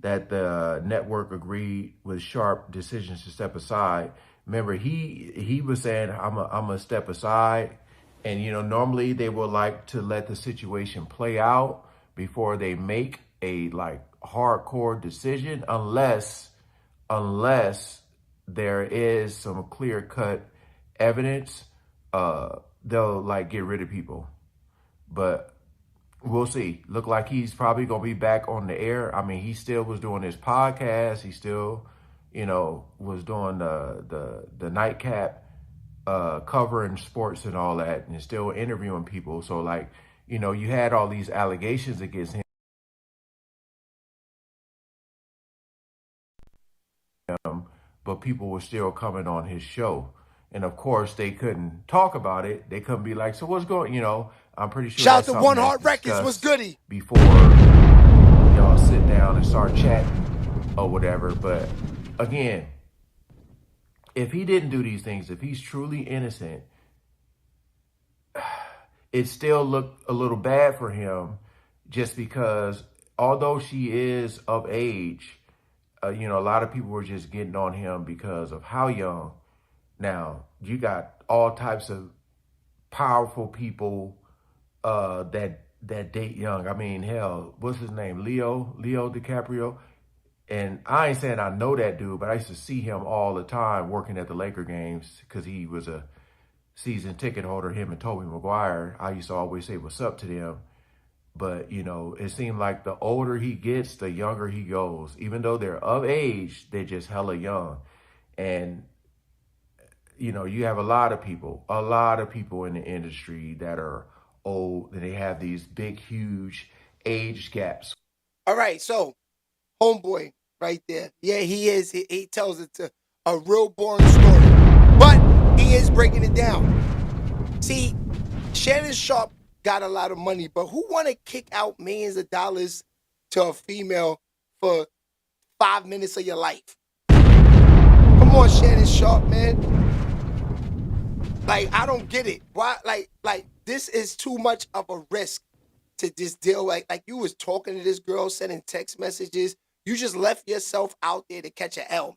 that the network agreed with Sharpe decisions to step aside. Remember, he was saying, I'm a step aside. And, normally they would like to let the situation play out before they make a hardcore decision, unless there is some clear cut evidence, they'll get rid of people. But we'll see. Look like he's probably going to be back on the air. I mean, he still was doing his podcast. He still, was doing the nightcap, covering sports and all that, and still interviewing people. So you had all these allegations against him, but people were still coming on his show. And of course, they couldn't talk about it. They couldn't be like, so what's going, I'm pretty sure. Shout out to One Heart Records. What's goody? Before y'all sit down and start chatting or whatever. But again, if he didn't do these things, if he's truly innocent, it still looked a little bad for him, just because although she is of age, a lot of people were just getting on him because of how young. Now, you got all types of powerful people that date young. I mean, hell, what's his name? Leo DiCaprio. And I ain't saying I know that dude, but I used to see him all the time working at the Laker games because he was a season ticket holder, him and Tobey Maguire. I used to always say what's up to them. But, it seemed like the older he gets, the younger he goes. Even though they're of age, they're just hella young. And you have a lot of people in the industry that are old, and they have these big, huge age gaps. All right, so homeboy right there. Yeah, he is. He tells it to a real boring story, but he is breaking it down. See, Shannon Sharpe got a lot of money, but who want to kick out millions of dollars to a female for 5 minutes of your life? Come on, Shannon Sharpe, man. I don't get it. Why? This is too much of a risk to just deal. Like you was talking to this girl, sending text messages. You just left yourself out there to catch an L.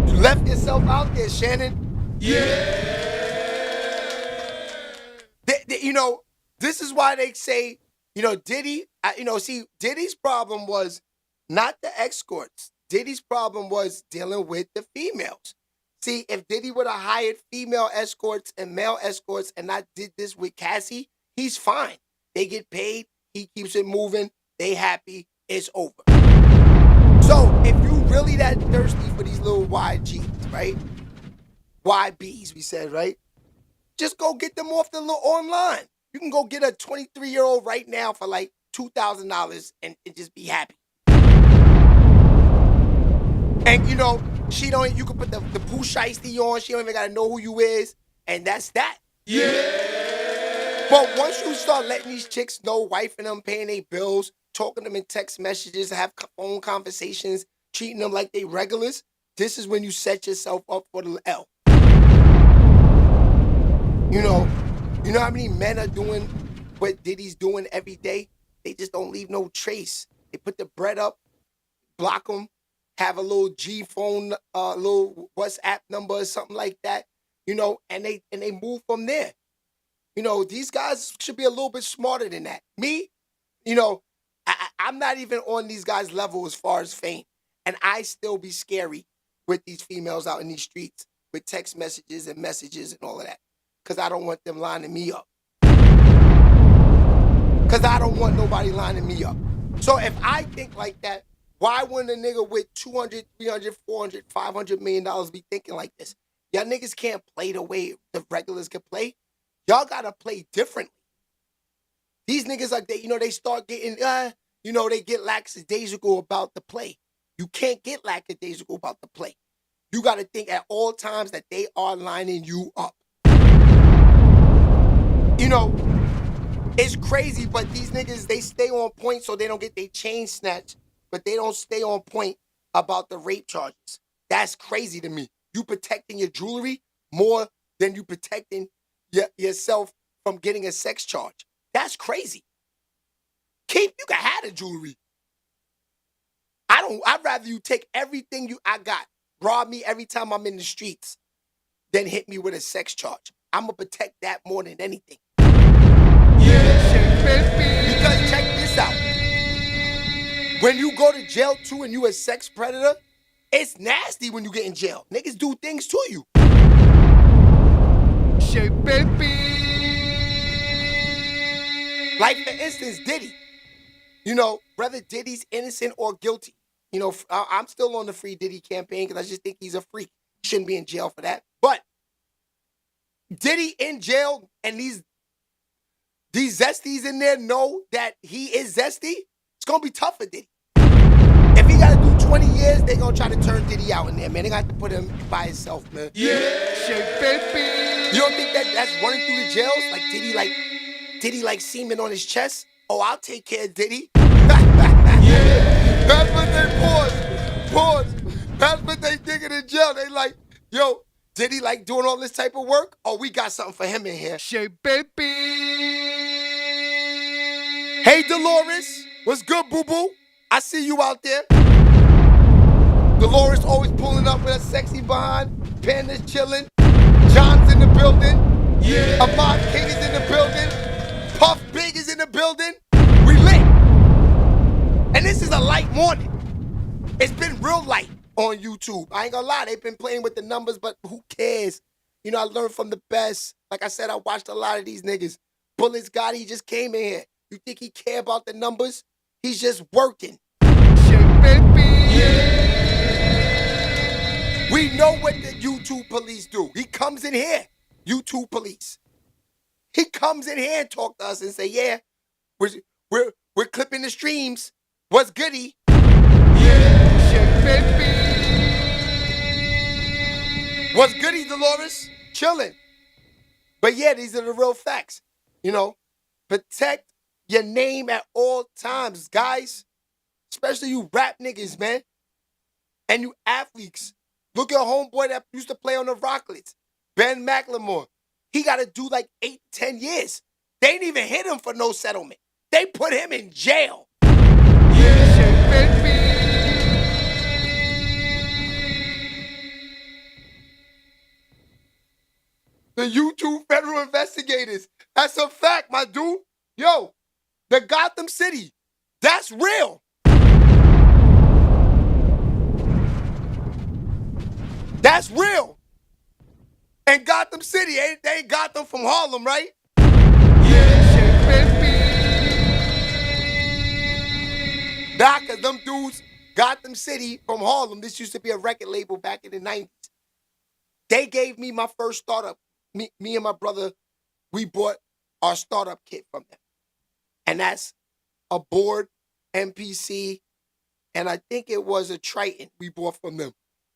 You left yourself out there, Shannon. Yeah. This is why they say, Diddy. See, Diddy's problem was not the escorts. Diddy's problem was dealing with the females. See, if Diddy would have hired female escorts and male escorts and not did this with Cassie, he's fine. They get paid. He keeps it moving. They happy. It's over. So if you really that thirsty for these little YGs, right? YBs, we said, right? Just go get them off the little online. You can go get a 23-year-old right now for $2,000 and just be happy. And she don't. You can put the Pooh Shiesty on. She don't even gotta know who you is, and that's that. Yeah. But once you start letting these chicks know, wifing them, paying their bills, talking to them in text messages, have phone conversations, treating them like they regulars, this is when you set yourself up for the L. You know how many men are doing what Diddy's doing every day? They just don't leave no trace. They put the bread up, block them. Have a little G phone, little WhatsApp number or something like that, and they move from there. These guys should be a little bit smarter than that. Me, I'm not even on these guys' level as far as fame, and I still be scary with these females out in these streets with text messages and all of that, because I don't want them lining me up. Because I don't want nobody lining me up. So if I think like that, Why wouldn't a nigga with 200, 300, 400, 500 million dollars be thinking like this? Y'all niggas can't play the way the regulars can play. Y'all gotta play differently. These niggas like they start getting they get lackadaisical about the play. You can't get lackadaisical about the play. You gotta think at all times that they are lining you up. It's crazy, but these niggas, they stay on point so they don't get their chain snatched, but they don't stay on point about the rape charges. That's crazy to me. You protecting your jewelry more than you protecting yourself from getting a sex charge. That's crazy. You can have the jewelry. I'd rather you take everything I got, rob me every time I'm in the streets, than hit me with a sex charge. I'm gonna protect that more than anything. Because check this out. When you go to jail too and you a sex predator, it's nasty when you get in jail. Niggas do things to you. Like for instance, Diddy. Whether Diddy's innocent or guilty. I'm still on the Free Diddy campaign because I just think he's a freak. Shouldn't be in jail for that. But Diddy in jail and these zesties in there know that he is zesty, it's going to be tough for Diddy. If he got to do 20 years, they going to try to turn Diddy out in there, man. They got to put him by himself, man. Yeah, baby. You don't think that's running through the jails? Like Diddy like semen on his chest? Oh, I'll take care of Diddy. That's what they pause. That's what they thinking in jail. They like, yo, Diddy like doing all this type of work? Oh, we got something for him in here. Hey, Dolores. What's good, boo-boo? I see you out there. Dolores always pulling up with a sexy behind. Panda's chilling. John's in the building. Yeah. Ahmad King is in the building. Puff Big is in the building. We lit. And this is a light morning. It's been real light on YouTube. I ain't gonna lie, they've been playing with the numbers, but who cares? I learned from the best. Like I said, I watched a lot of these niggas. Bullets Gotti just came in here. You think he care about the numbers? He's just working. We know what the YouTube police do. He comes in here, YouTube police. He comes in here and talk to us and say, yeah, we're clipping the streams. What's goody? What's goody, Dolores? Chilling. But yeah, these are the real facts. Protect your name at all times, guys. Especially you rap niggas, man. And you athletes. Look at homeboy that used to play on the Rocklets, Ben McLemore. He got to do like 8, 10 years. They didn't even hit him for no settlement. They put him in jail. The YouTube federal investigators. That's a fact, my dude. Yo, the Gotham City. That's real. That's real. And Gotham City, they ain't Gotham from Harlem, right? Nah, because them dudes, Gotham City from Harlem, this used to be a record label back in the 90s. They gave me my first startup. Me and my brother, we bought our startup kit from them. And that's a board, MPC, and I think it was a Triton we bought from them.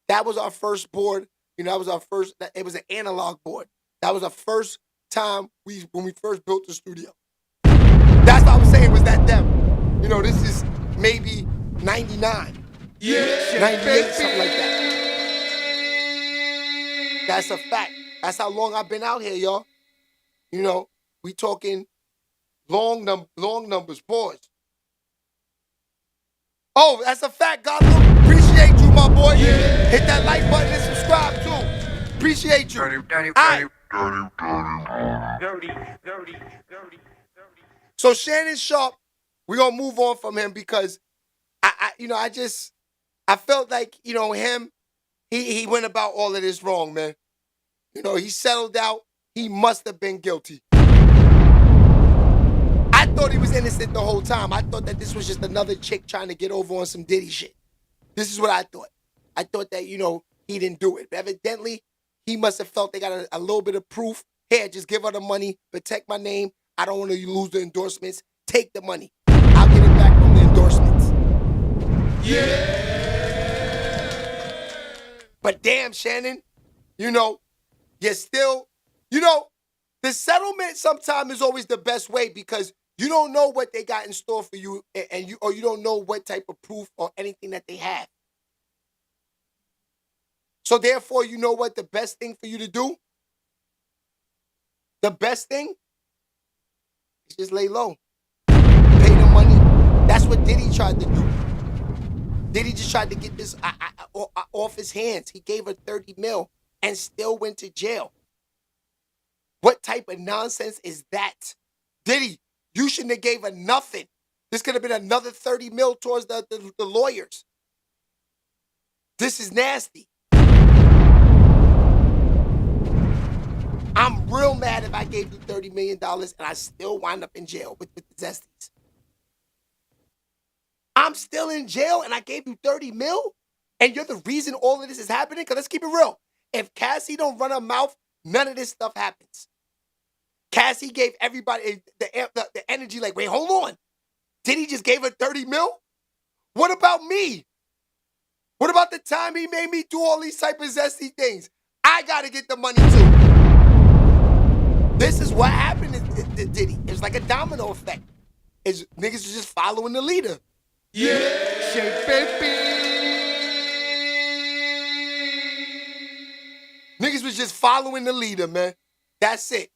That was our first board. That was our first, it was an analog board. That was the first time when we first built the studio. That's what I was saying, was that them. This is maybe 99. Yeah. 98, something like that. That's a fact. That's how long I've been out here, y'all. We talking long numbers, boys. Oh, that's a fact, Gotham. Appreciate you, my boy. Yeah. Hit that like button and subscribe, too. Appreciate you. Dirty. So Shannon Sharpe, we're going to move on from him because I felt like, him, he went about all of this wrong, man. He settled out. He must have been guilty. I thought he was innocent the whole time. I thought that this was just another chick trying to get over on some Diddy shit. This is what I thought. I thought that, he didn't do it. But evidently, he must have felt they got a little bit of proof. Here, just give her the money, protect my name. I don't want to lose the endorsements. Take the money. I'll get it back from the endorsements. Yeah. But damn, Shannon, you're still, the settlement sometimes is always the best way because you don't know what they got in store for you, and you don't know what type of proof or anything that they have. So therefore, you know what the best thing for you to do? The best thing is just lay low. Pay the money. That's what Diddy tried to do. Diddy just tried to get this off his hands. He gave her 30 mil and still went to jail. What type of nonsense is that? Diddy, you shouldn't have gave her nothing. This could have been another 30 mil towards the lawyers. This is nasty. I'm real mad if I gave you $30 million and I still wind up in jail with the Zesties. I'm still in jail and I gave you 30 mil? And you're the reason all of this is happening? Because let's keep it real. If Cassie don't run her mouth, none of this stuff happens. Cassie gave everybody the energy like, wait, hold on. Did he just gave her 30 mil? What about me? What about the time he made me do all these type of zesty things? I got to get the money too. This is what happened to Diddy. It was like a domino effect. Niggas was just following the leader. Yeah. Shake, baby. Niggas was just following the leader, man. That's it.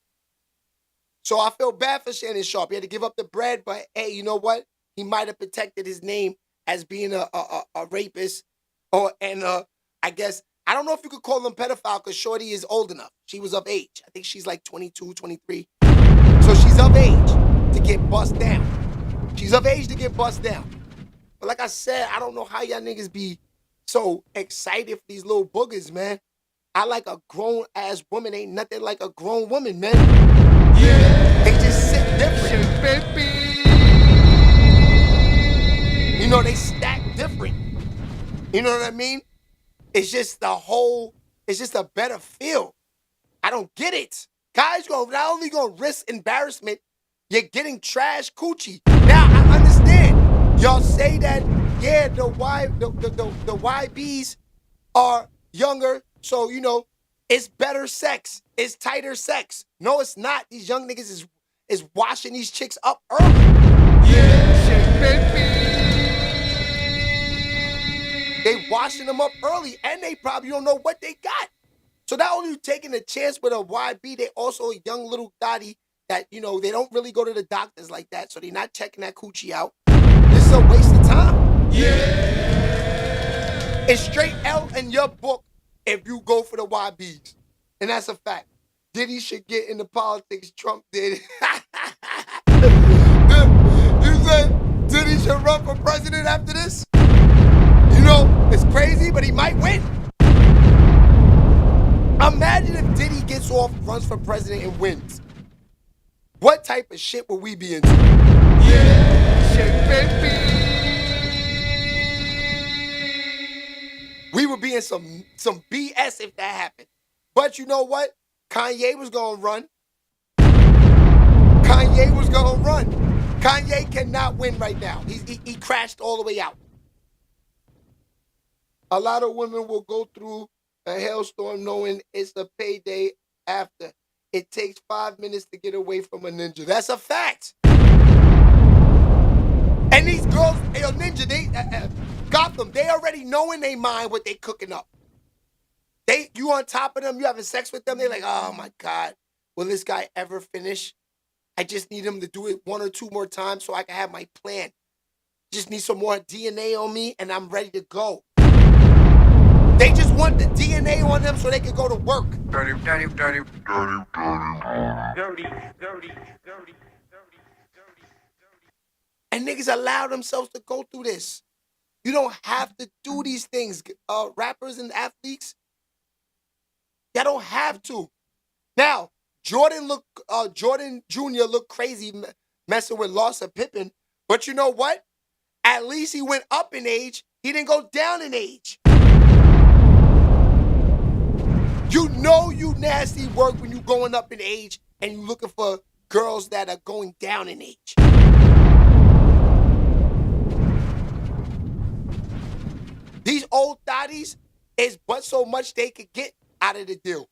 So I feel bad for Shannon Sharpe. He had to give up the bread, but hey, you know what? He might have protected his name as being a rapist. I guess, I don't know if you could call him pedophile because Shorty is old enough. She was of age. I think she's like 22, 23. So she's of age to get bust down. She's of age to get bust down. But like I said, I don't know how y'all niggas be so excited for these little boogers, man. I like a grown-ass woman. Ain't nothing like a grown woman, man. Yeah. They just sit different. Baby. They stack different. You know what I mean? It's just a better feel. I don't get it. Guys not only gonna risk embarrassment, you're getting trash coochie. Now I understand. Y'all say that, yeah, the YBs are younger, so it's better sex. It's tighter sex. No, it's not. These young niggas is washing these chicks up early. Yeah, shit, baby. They washing them up early, and they probably don't know what they got. So not only you taking a chance with a YB, they also a young little thotty that, they don't really go to the doctors like that, so they're not checking that coochie out. This is a waste of time. Yeah. It's straight L in your book if you go for the YBs. And that's a fact. Diddy should get into politics. Trump did. You said Diddy should run for president after this? It's crazy, but he might win. Imagine if Diddy gets off, runs for president, and wins. What type of shit would we be into? Yeah, shit, baby. We would be in some BS if that happened. But you know what? Kanye was going to run. Kanye cannot win right now. He crashed all the way out. A lot of women will go through a hailstorm knowing it's a payday after. It takes 5 minutes to get away from a ninja. That's a fact. And these girls, ninja, they Gotham, they already know in their mind what they cooking up. You on top of them, you having sex with them, they're like, oh my God, will this guy ever finish? I just need him to do it 1 or 2 more times so I can have my plan. Just need some more DNA on me and I'm ready to go. They just want the DNA on them so they can go to work. Dirty. And niggas allow themselves to go through this. You don't have to do these things, rappers and athletes. Y'all don't have to. Now, Jordan Jr. looked crazy messing with Loss of Pippen. But you know what? At least he went up in age He didn't go down in age. You know you nasty work when you going up in age and you looking for girls that are going down in age. These old thotties is but so much they could get out of the deal.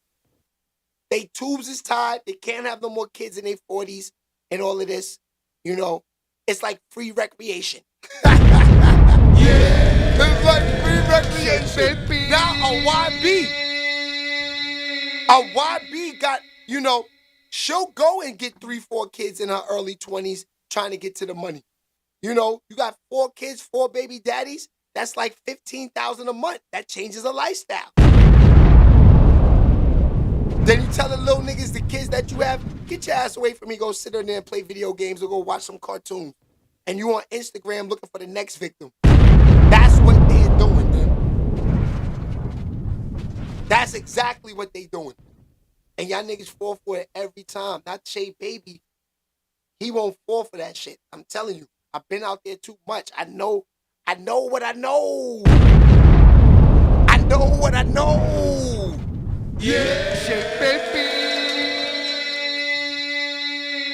They tubes is tied. They can't have no more kids in their 40s and all of this. You know, it's like free recreation. Yeah. It's like free recreation. Now a YB got, you know, she'll go and get 3-4 kids in her early 20s trying to get to the money. You know, you got 4 kids, 4 baby daddies. That's like $15,000 a month. That changes a lifestyle. Then you tell the little niggas, the kids that you have, get your ass away from me, go sit in there and play video games or go watch some cartoons. And you on Instagram looking for the next victim. That's what they're doing, man. That's exactly what they doing. And y'all niggas fall for it every time. Not Shay Baby. He won't fall for that shit. I'm telling you. I've been out there too much. I know what I know. I know what I know. Yeah, Shay Baby.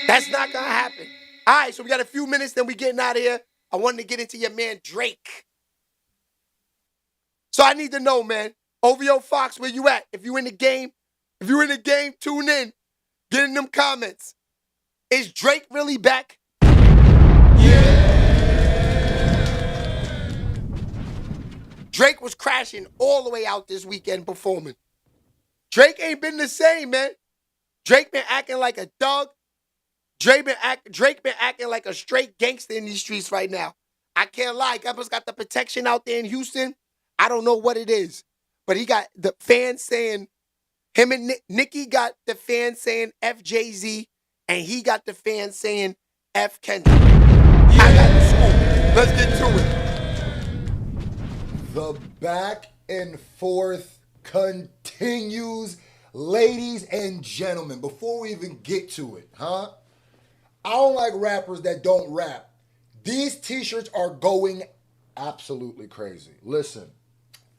That's not gonna happen. All right, so we got a few minutes, then we getting out of here. I wanted to get into your man Drake. So I need to know, man. OVO Fox, where you at? If you in the game, tune in. Get in them comments. Is Drake really back? Yeah. Drake was crashing all the way out this weekend performing. Drake ain't been the same, man. Drake been acting like a thug. Drake been acting like a straight gangster in these streets right now. I can't lie. Government's got the protection out there in Houston. I don't know what it is. But he got the fans saying, him and Nicki got the fans saying F Jay-Z, and he got the fans saying F Kendrick. Yeah. I got the scoop. Let's get to it. The back and forth continues. Ladies and gentlemen, before we even get to it, I don't like rappers that don't rap. These t-shirts are going absolutely crazy. Listen,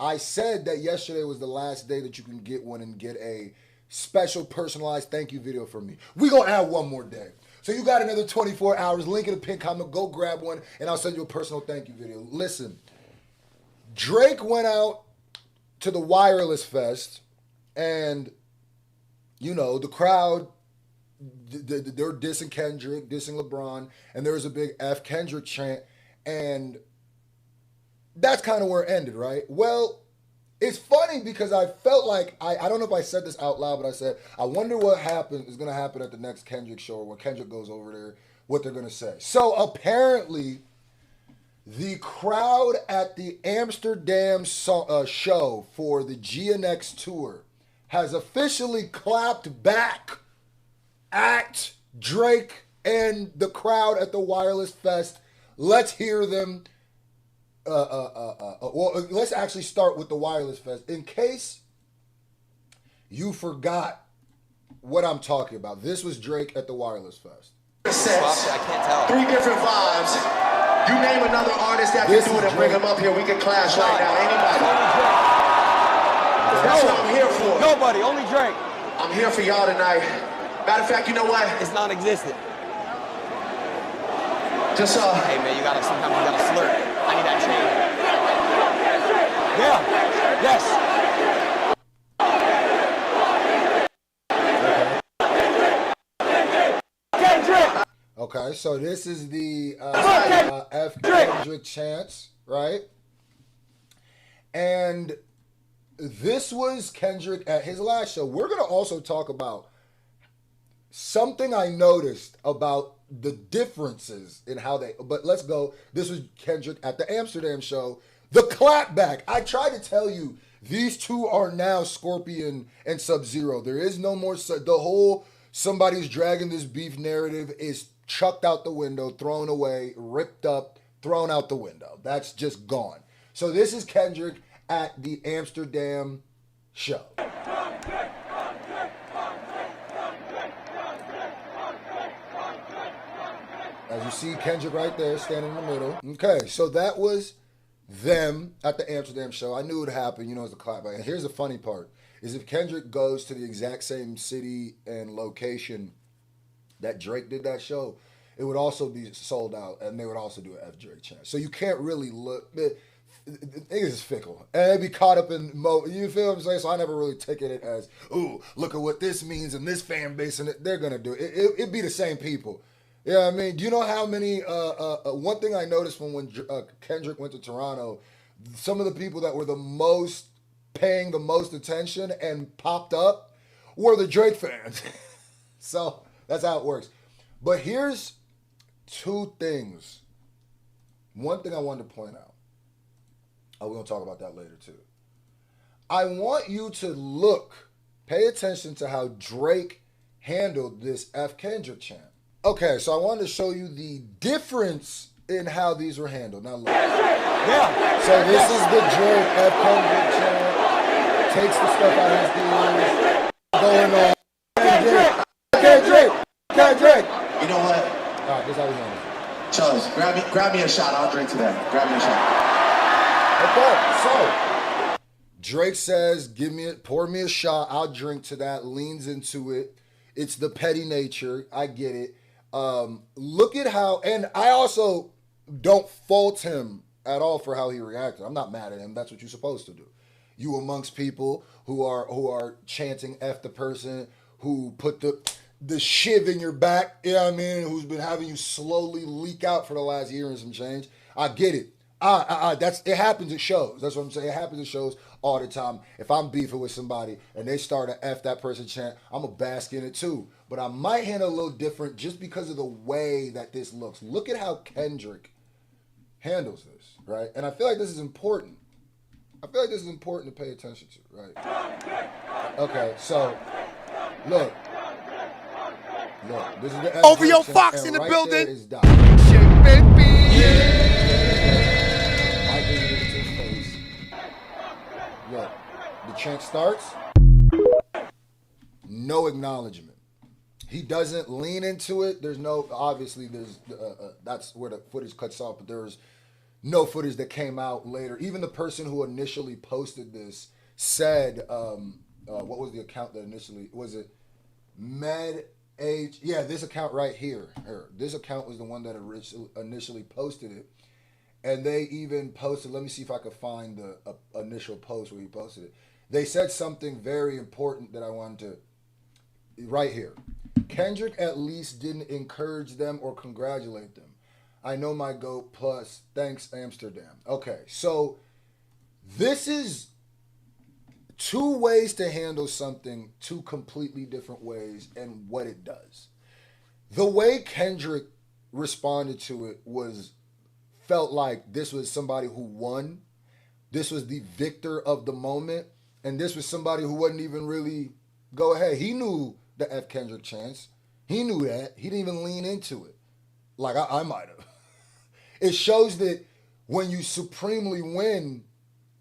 I said that yesterday was the last day that you can get one and get a special personalized thank you video from me. We're going to add one more day. So you got another 24 hours. Link in the pin comment. Go grab one and I'll send you a personal thank you video. Listen, Drake went out to the Wireless Fest and, you know, the crowd, they're dissing Kendrick, dissing LeBron, and there was a big F Kendrick chant, and that's kind of where it ended, right? Well, it's funny because I felt like, I don't know if I said this out loud, but I said, I wonder what is going to happen at the next Kendrick show, or when Kendrick goes over there, what they're going to say. So apparently, the crowd at the Amsterdam show for the GNX tour has officially clapped back at Drake and the crowd at the Wireless Fest. Let's hear them. Well, let's actually start with the Wireless Fest. In case you forgot what I'm talking about, this was Drake at the Wireless Fest. I can't tell. 3 different vibes. You name another artist that can do it and bring him up here. We can clash right now. Anybody? That's what I'm here for. Nobody, only Drake. I'm here for y'all tonight. Matter of fact, you know what? It's non-existent. Just hey man, sometimes you gotta slurp. I need that chain. Yeah. Yes. Okay, so this is the F Kendrick chants, right? And this was Kendrick at his last show. We're going to also talk about something I noticed about the differences in how they, but let's go. This was Kendrick at the Amsterdam show. The clapback. I tried to tell you, these two are now Scorpion and Sub-Zero. There is no more, the whole somebody's dragging this beef narrative is chucked out the window, thrown away, ripped up, thrown out the window. That's just gone. So this is Kendrick at the Amsterdam show. As you see Kendrick right there standing in the middle. Okay, so that was them at the Amsterdam show. I knew it would happen, you know, as a clap. And here's the funny part, is if Kendrick goes to the exact same city and location that Drake did that show, it would also be sold out, and they would also do an F Drake chant. So you can't really look. Niggas is fickle, and they be caught up in you feel what I'm saying? So I never really taken it as, ooh, look at what this means in this fan base, and they're gonna do it. It'd be the same people. You know what I mean? Do you know how many? One thing I noticed from when Kendrick went to Toronto, some of the people that were the most paying the most attention and popped up were the Drake fans. So that's how it works. But here's two things. One thing I wanted to point out. We're going to talk about that later too. I want you to pay attention to how Drake handled this F Kendrick chant. Okay, so I wanted to show you the difference in how these were handled. Now look. Yeah. So this is the Drake F Kendrick chant. Takes the stuff out of his ears. Going on. Kendrick. You know what? All right, this is how we handle it. Chuz, grab me a shot. I'll drink to that. Grab me a shot. Okay, so Drake says, pour me a shot, I'll drink to that, leans into it. It's the petty nature, I get it. Look at how, and I also don't fault him at all for how he reacted. I'm not mad at him, that's what you're supposed to do. You amongst people who are chanting F the person, who put the shiv in your back, you know what I mean, who's been having you slowly leak out for the last year and some change. I get it. It happens at shows. That's what I'm saying. It happens at shows all the time. If I'm beefing with somebody and they start to F that person chant, I'm going to bask in it too. But I might handle it a little different just because of the way that this looks. Look at how Kendrick handles this, right? And I feel like this is important. I feel like this is important to pay attention to, right? Okay, so look. This is the OVO Fox in the building. Shake, baby. Yeah. Look, the chant starts. No acknowledgement. He doesn't lean into it. Obviously, that's where the footage cuts off, but there's no footage that came out later. Even the person who initially posted this said, what was the account that initially, was it Med H? Yeah, this account right here. This account was the one that initially posted it. And they even posted, let me see if I could find the initial post where he posted it. They said something very important that I wanted to, right here. Kendrick at least didn't encourage them or congratulate them. I know my GOAT plus, thanks Amsterdam. Okay, so this is two ways to handle something, two completely different ways, and what it does. The way Kendrick responded to it felt like this was somebody who won. This was the victor of the moment. And this was somebody who wasn't even really go ahead. He knew the F Kendrick chants. He knew that. He didn't even lean into it. Like I might have. It shows that when you supremely win,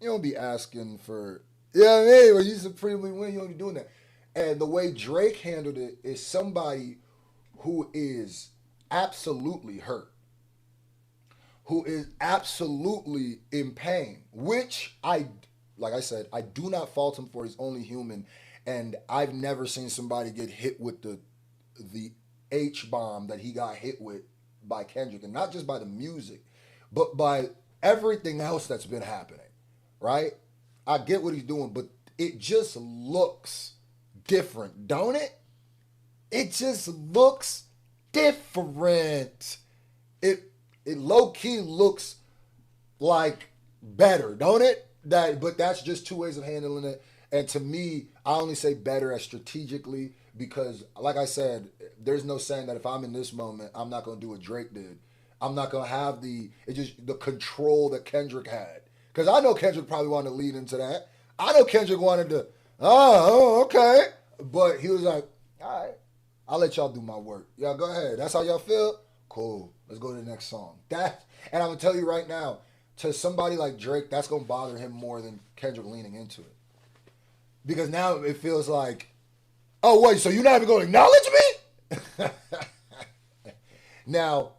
you don't be asking for, you know what I mean? When you supremely win, you don't be doing that. And the way Drake handled it is somebody who is absolutely hurt, who is absolutely in pain, which like I said, I do not fault him for. He's only human. And I've never seen somebody get hit with the H-bomb that he got hit with by Kendrick. And not just by the music, but by everything else that's been happening, right? I get what he's doing, but it just looks different, don't it? It just looks different. It low-key looks like better, don't it? But that's just two ways of handling it. And to me, I only say better as strategically because, like I said, there's no saying that if I'm in this moment, I'm not going to do what Drake did. I'm not going to have the control that Kendrick had. Because I know Kendrick probably wanted to lead into that. I know Kendrick wanted to, okay. But he was like, all right, I'll let y'all do my work. Y'all go ahead. That's how y'all feel? Cool. Let's go to the next song. And I'm going to tell you right now, to somebody like Drake, that's going to bother him more than Kendrick leaning into it. Because now it feels like, oh, wait, so you're not even going to acknowledge me? Now,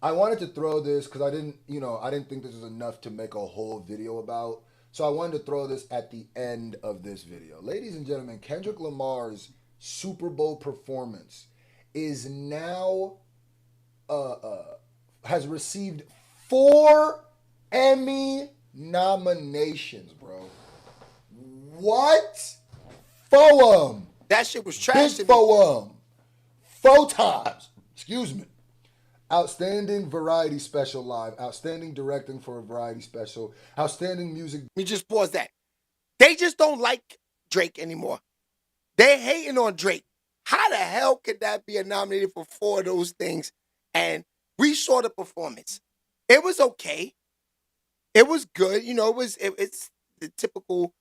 I wanted to throw this because I didn't think this was enough to make a whole video about. So I wanted to throw this at the end of this video. Ladies and gentlemen, Kendrick Lamar's Super Bowl performance is now has received 4 Emmy nominations, bro. What? 4 That shit was trash to me. 4 times. Excuse me. Outstanding Variety Special Live. Outstanding Directing for a Variety Special. Outstanding Music. Let me just pause that. They just don't like Drake anymore. They're hating on Drake. How the hell could that be nominated for 4 of those things? And we saw the performance. It was okay. It was good. It's the typical,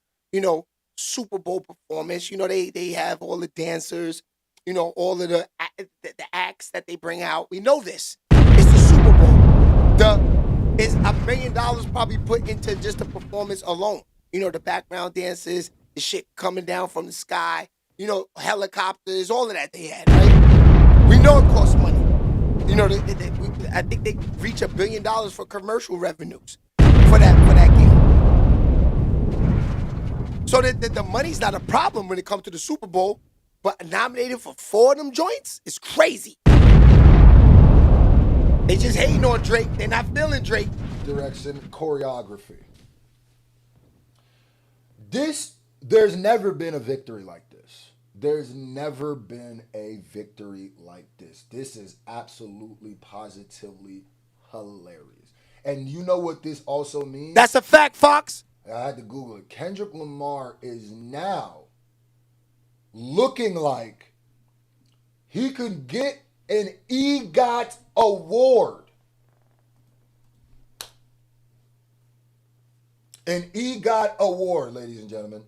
Super Bowl performance. They have all the dancers, all of the acts that they bring out. We know this. It's the Super Bowl. It's $1 million probably put into just the performance alone. The background dances, the shit coming down from the sky, helicopters, all of that they had, right? We know it costs money. I think they reach $1 billion for commercial revenues for that game. So the money's not a problem when it comes to the Super Bowl, but nominated for 4 of them joints is crazy. They just hating on Drake. They're not feeling Drake. Direction, choreography. There's never been a victory like this. There's never been a victory like this. This is absolutely, positively hilarious. And you know what this also means? That's a fact, Fox. I had to Google it. Kendrick Lamar is now looking like he could get an EGOT award. An EGOT award, ladies and gentlemen.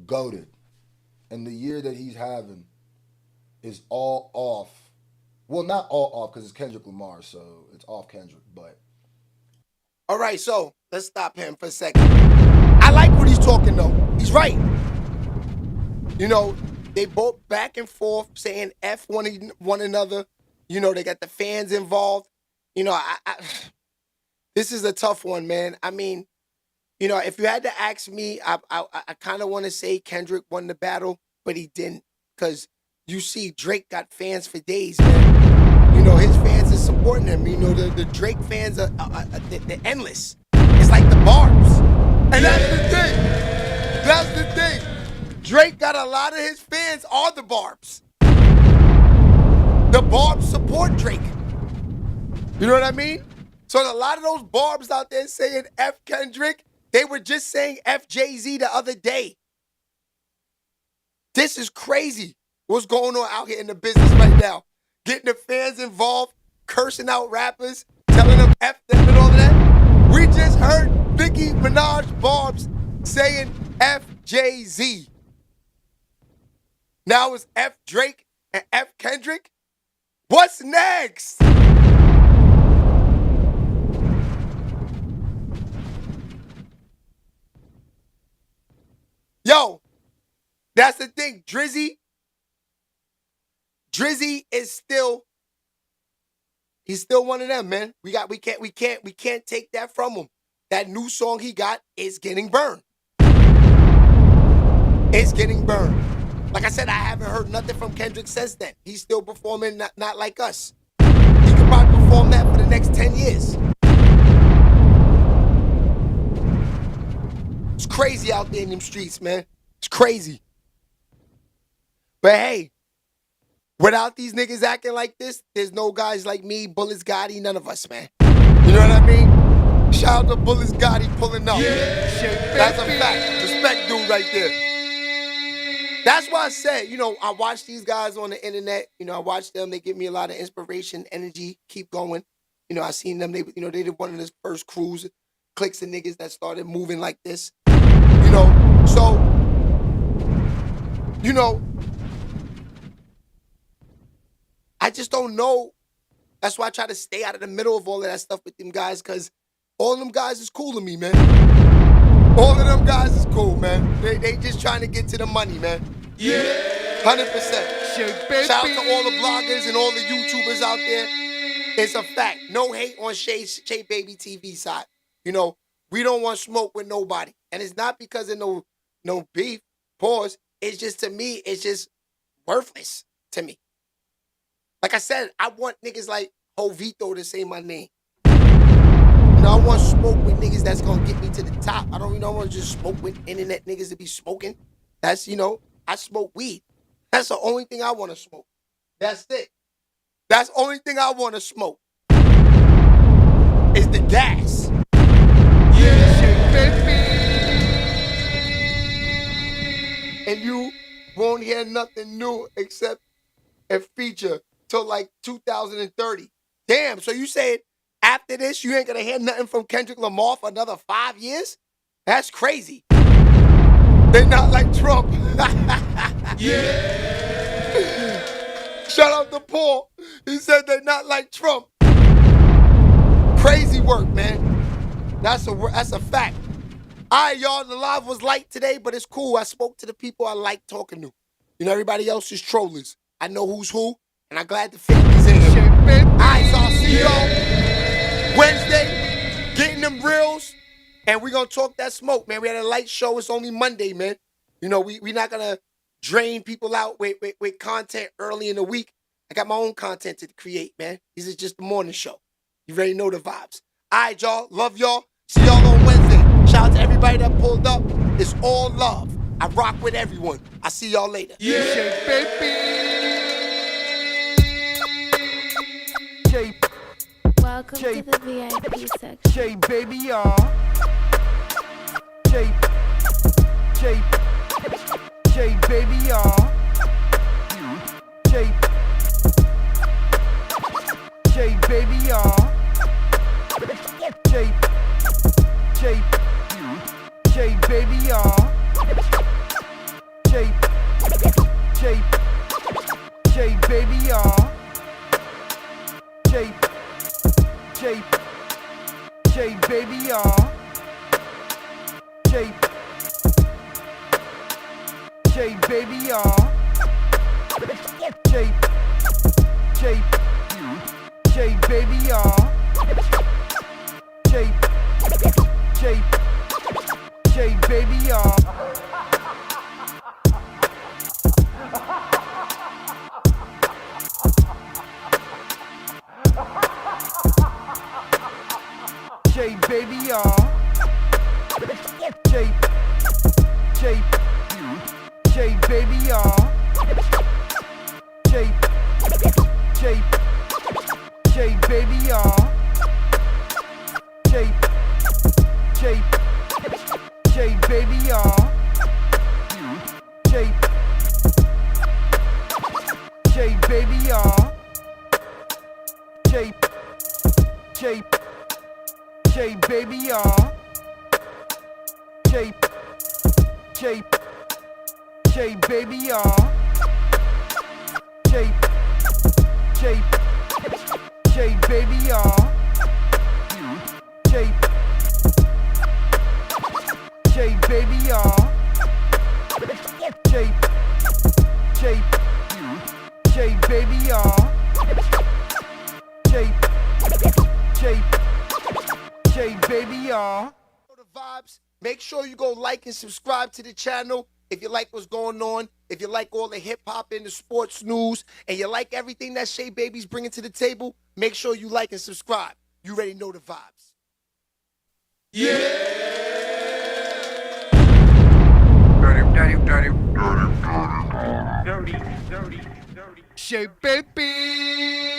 Goated. And the year that he's having is all off. Well, not all off because it's Kendrick Lamar, so it's off Kendrick, but. All right, so let's stop him for a second. I like what he's talking, though. He's right. They both back and forth saying F one another. They got the fans involved. This is a tough one, man. I mean, if you had to ask me, I kind of want to say Kendrick won the battle, but he didn't. Because you see, Drake got fans for days, man. His fans are supporting him. The Drake fans are they're endless. It's like the Barbs. And that's the thing. That's the thing. Drake got a lot of his fans are the Barbs. The Barbs support Drake. You know what I mean? So a lot of those Barbs out there saying F Kendrick, they were just saying F Jay-Z the other day. This is crazy. What's going on out here in the business right now? Getting the fans involved, cursing out rappers, telling them F them and all of that. We just heard Nicki Minaj Barbs saying F Jay-Z. Now it's F Drake and F Kendrick. What's next? Yo, that's the thing. Drizzy is still, he's still one of them, man. We can't take that from him. That new song he got is getting burned. It's getting burned. Like I said, I haven't heard nothing from Kendrick since then. He's still performing not like us. He could probably perform that for the next 10 years. It's crazy out there in them streets, man. It's crazy. But hey, without these niggas acting like this, there's no guys like me, Bullets Gotti, none of us, man. You know what I mean? Shout out to Bullets Gotti pulling up. Yeah, that's a fact. Respect dude right there. That's why I said, I watch these guys on the internet. I watch them. They give me a lot of inspiration, energy, keep going. I seen them. They did one of the first crews, cliques of niggas that started moving like this. So, I just don't know. That's why I try to stay out of the middle of all of that stuff with them guys, because all of them guys is cool to me, man. All of them guys is cool, man. They just trying to get to the money, man. Yeah. 100%. Shout out to all the bloggers and all the YouTubers out there. It's a fact. No hate on Shay Baby TV side. You know, we don't want smoke with nobody. And it's not because of no beef, pause. It's just, to me, it's just worthless to me. Like I said, I want niggas like Jovito to say my name. You know, I want smoke with niggas that's gonna get me to the top. I don't want to just smoke with internet niggas to be smoking. That's, I smoke weed. That's the only thing I want to smoke. That's it. That's the only thing I want to smoke. Is the gas. And you won't hear nothing new except a feature till like 2030. Damn, so you said after this you ain't gonna hear nothing from Kendrick Lamar for another 5 years? That's crazy. They're not like Trump. Shout out to Paul. He said they're not like Trump. Crazy work, man. That's a fact. All right, y'all, the live was light today, but it's cool. I spoke to the people I like talking to. You know, everybody else is trollers. I know who's who, and I'm glad the family's in here. All right, so I'll see y'all Wednesday, getting them reels, and we're going to talk that smoke, man. We had a light show. It's only Monday, man. You know, we're not going to drain people out with content early in the week. I got my own content to create, man. This is just the morning show. You already know the vibes. All right, y'all. Love y'all. See y'all on Wednesday. Shout out to everybody that pulled up. It's all love. I rock with everyone. I'll see y'all later. Welcome to the VIP section. Jay, baby, y'all. Jay, baby, y'all. Jay, baby, y'all. Jay, baby, y'all. Jay, baby, y'all. Jay, baby, y'all. Jay, baby, y'all. Jay, baby, y'all. Jay, baby, y'all. Jay, baby, y'all. Jay, baby, y'all. Jay, baby, y'all. Jay, baby, y'all. Jay, baby, y'all. Jay, baby, y'all. Jay, baby, y'all. Jay, baby, y'all. Baby, y'all. Baby, y'all. Baby, y'all. The vibes. Make sure you go like and subscribe to the channel if you like what's going on, if you like all the hip-hop and the sports news, and you like everything that Shay Baby's bringing to the table. Make sure you like and subscribe. You already know the vibes. Shay, baby.